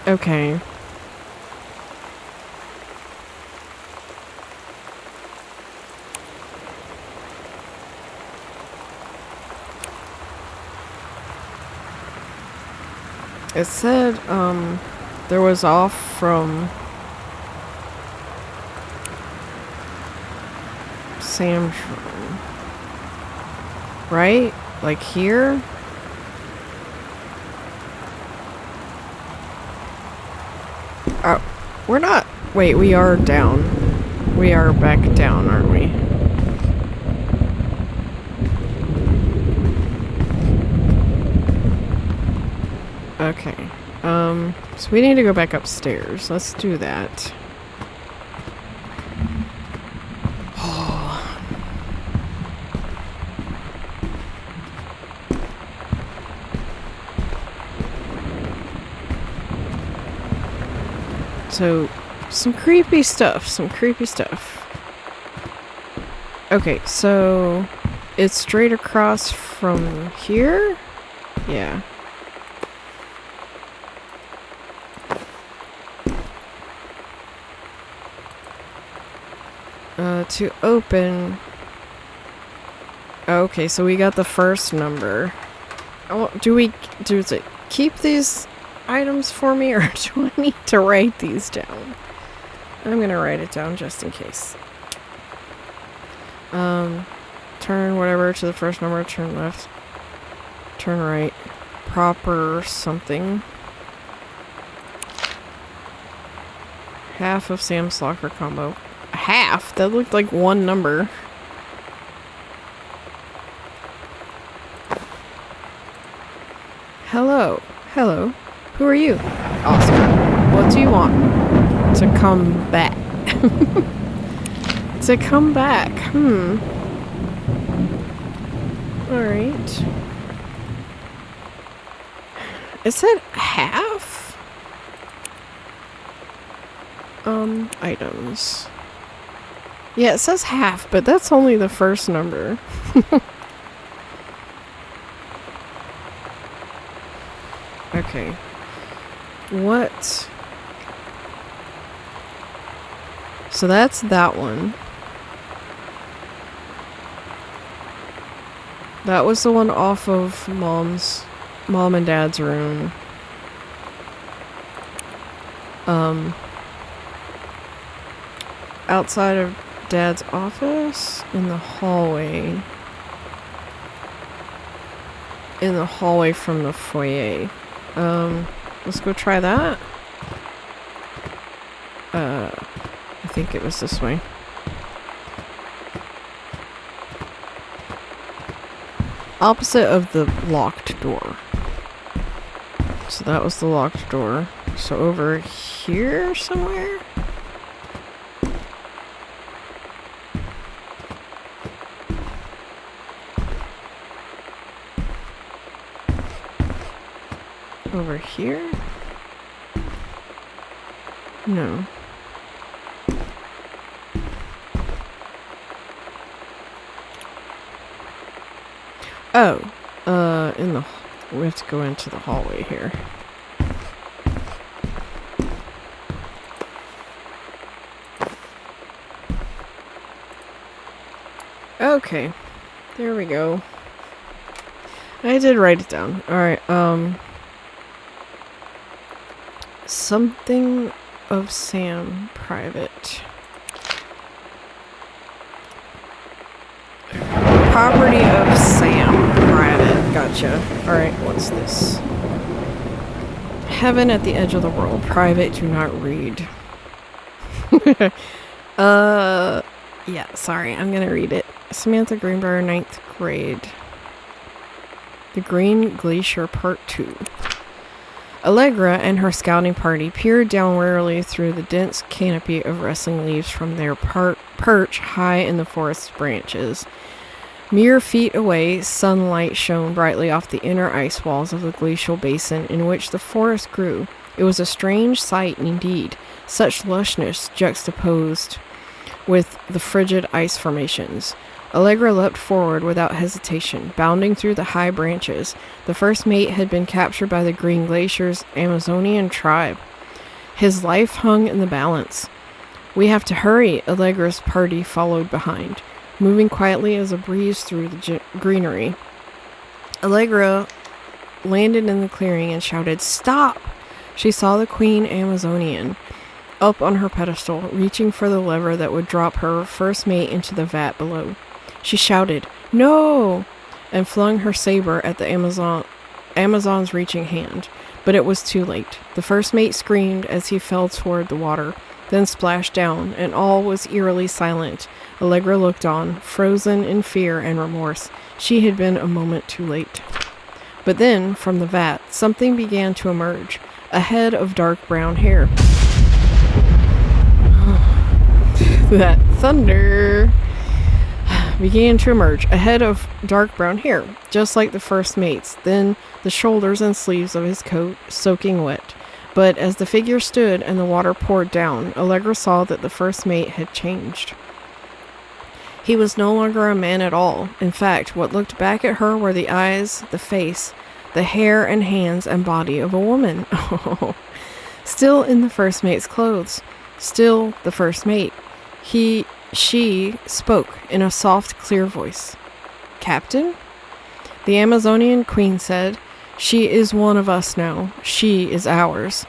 Okay. It said, there was off from Sam's room. Right? Like here? Oh, we're not. Wait, we are down. We are back down, aren't we? Okay. So we need to go back upstairs. Let's do that. So, some creepy stuff. Okay, so it's straight across from here? Yeah. To open... Okay, so we got the first number. Oh, do it keep these items for me, or do I need to write these down? I'm gonna write it down just in case. Turn whatever to the first number, turn left, turn right, proper something. Half of Sam's locker combo. Half? That looked like one number. Hello. Who are you? Oscar. What do you want? To come back. To come back. Alright. It said half? Items. Yeah, it says half, but that's only the first number. Okay. What? So that's that one. That was the one off of mom and dad's room. Outside of Dad's office, in the hallway. In the hallway from the foyer. Let's go try that. I think it was this way. Opposite of the locked door. So that was the locked door. So over here somewhere? Over here? No. Oh, we have to go into the hallway here. Okay, there we go. I did write it down. Alright, something of Sam, private. Property of Sam, private. Gotcha. Alright, what's this? Heaven at the edge of the world, private, do not read. Yeah, sorry, I'm gonna read it. Samantha Greenbrier, 9th grade. The Green Glacier, Part 2. Allegra and her scouting party peered down warily through the dense canopy of rustling leaves from their perch high in the forest's branches. Mere feet away, sunlight shone brightly off the inner ice walls of the glacial basin in which the forest grew. It was a strange sight indeed, such lushness juxtaposed with the frigid ice formations. Allegra leapt forward without hesitation, bounding through the high branches. The first mate had been captured by the Green Glacier's Amazonian tribe. His life hung in the balance. We have to hurry, Allegra's party followed behind, moving quietly as a breeze through the greenery. Allegra landed in the clearing and shouted, "Stop!" She saw the Queen Amazonian up on her pedestal, reaching for the lever that would drop her first mate into the vat below. She shouted, "No!" and flung her saber at the Amazon's reaching hand. But it was too late. The first mate screamed as he fell toward the water, then splashed down, and all was eerily silent. Allegra looked on, frozen in fear and remorse. She had been a moment too late. But then, from the vat, something began to emerge, a head of dark brown hair. That thunder began to emerge, a head of dark brown hair, just like the first mate's, then the shoulders and sleeves of his coat soaking wet. But as the figure stood and the water poured down, Allegra saw that the first mate had changed. He was no longer a man at all. In fact, what looked back at her were the eyes, the face, the hair and hands and body of a woman. Still in the first mate's clothes. Still the first mate. She spoke in a soft, clear voice. "Captain?" The Amazonian queen said, "She is one of us now. She is ours."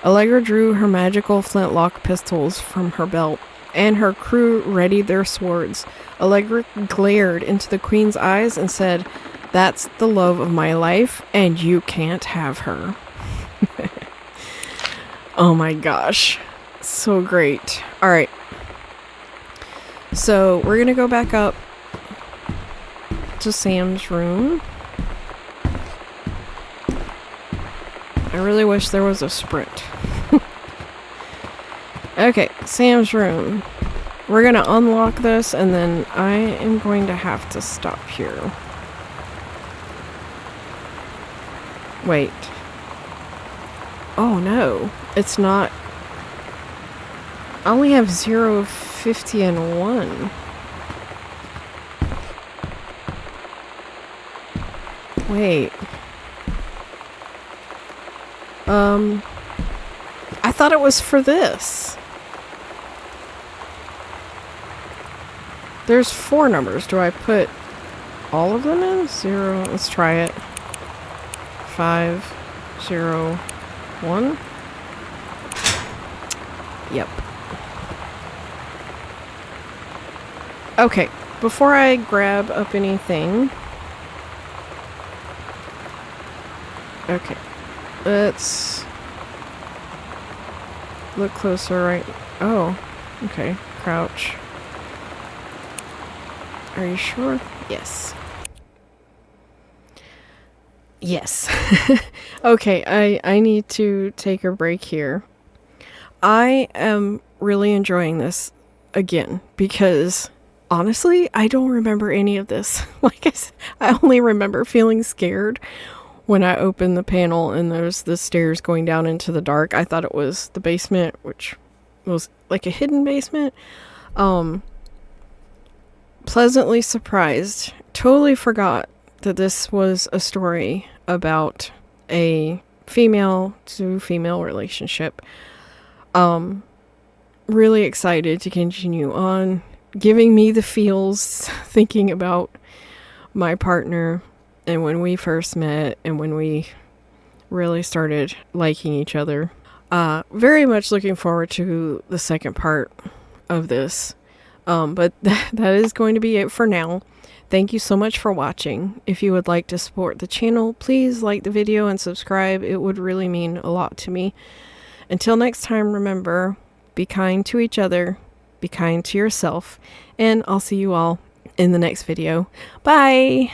Allegra drew her magical flintlock pistols from her belt, and her crew readied their swords. Allegra glared into the queen's eyes and said, "That's the love of my life, and you can't have her." Oh my gosh. So great. Alright. So, we're gonna go back up to Sam's room. I really wish there was a sprint. Okay, Sam's room. We're gonna unlock this, and then I am going to have to stop here. Wait. Oh no, it's not. I only have 0, 50, and 1. Wait. I thought it was for this. There's 4 numbers. Do I put all of them in? 0. Let's try it. 5, 0, 1. Yep. Okay, before I grab up anything... Okay, let's look closer right... Oh, okay, crouch. Are you sure? Yes. Yes. Okay, I need to take a break here. I am really enjoying this again because honestly, I don't remember any of this. Like I said, I only remember feeling scared when I opened the panel and there's the stairs going down into the dark. I thought it was the basement, which was like a hidden basement. Pleasantly surprised. Totally forgot that this was a story about a female to female relationship. Really excited to continue on, giving me the feels, thinking about my partner and when we first met and when we really started liking each other. Very much looking forward to the second part of this. But that is going to be it for now. Thank you so much for watching. If you would like to support the channel, please like the video and subscribe. It would really mean a lot to me. Until next time, remember, be kind to each other, be kind to yourself, and I'll see you all in the next video. Bye!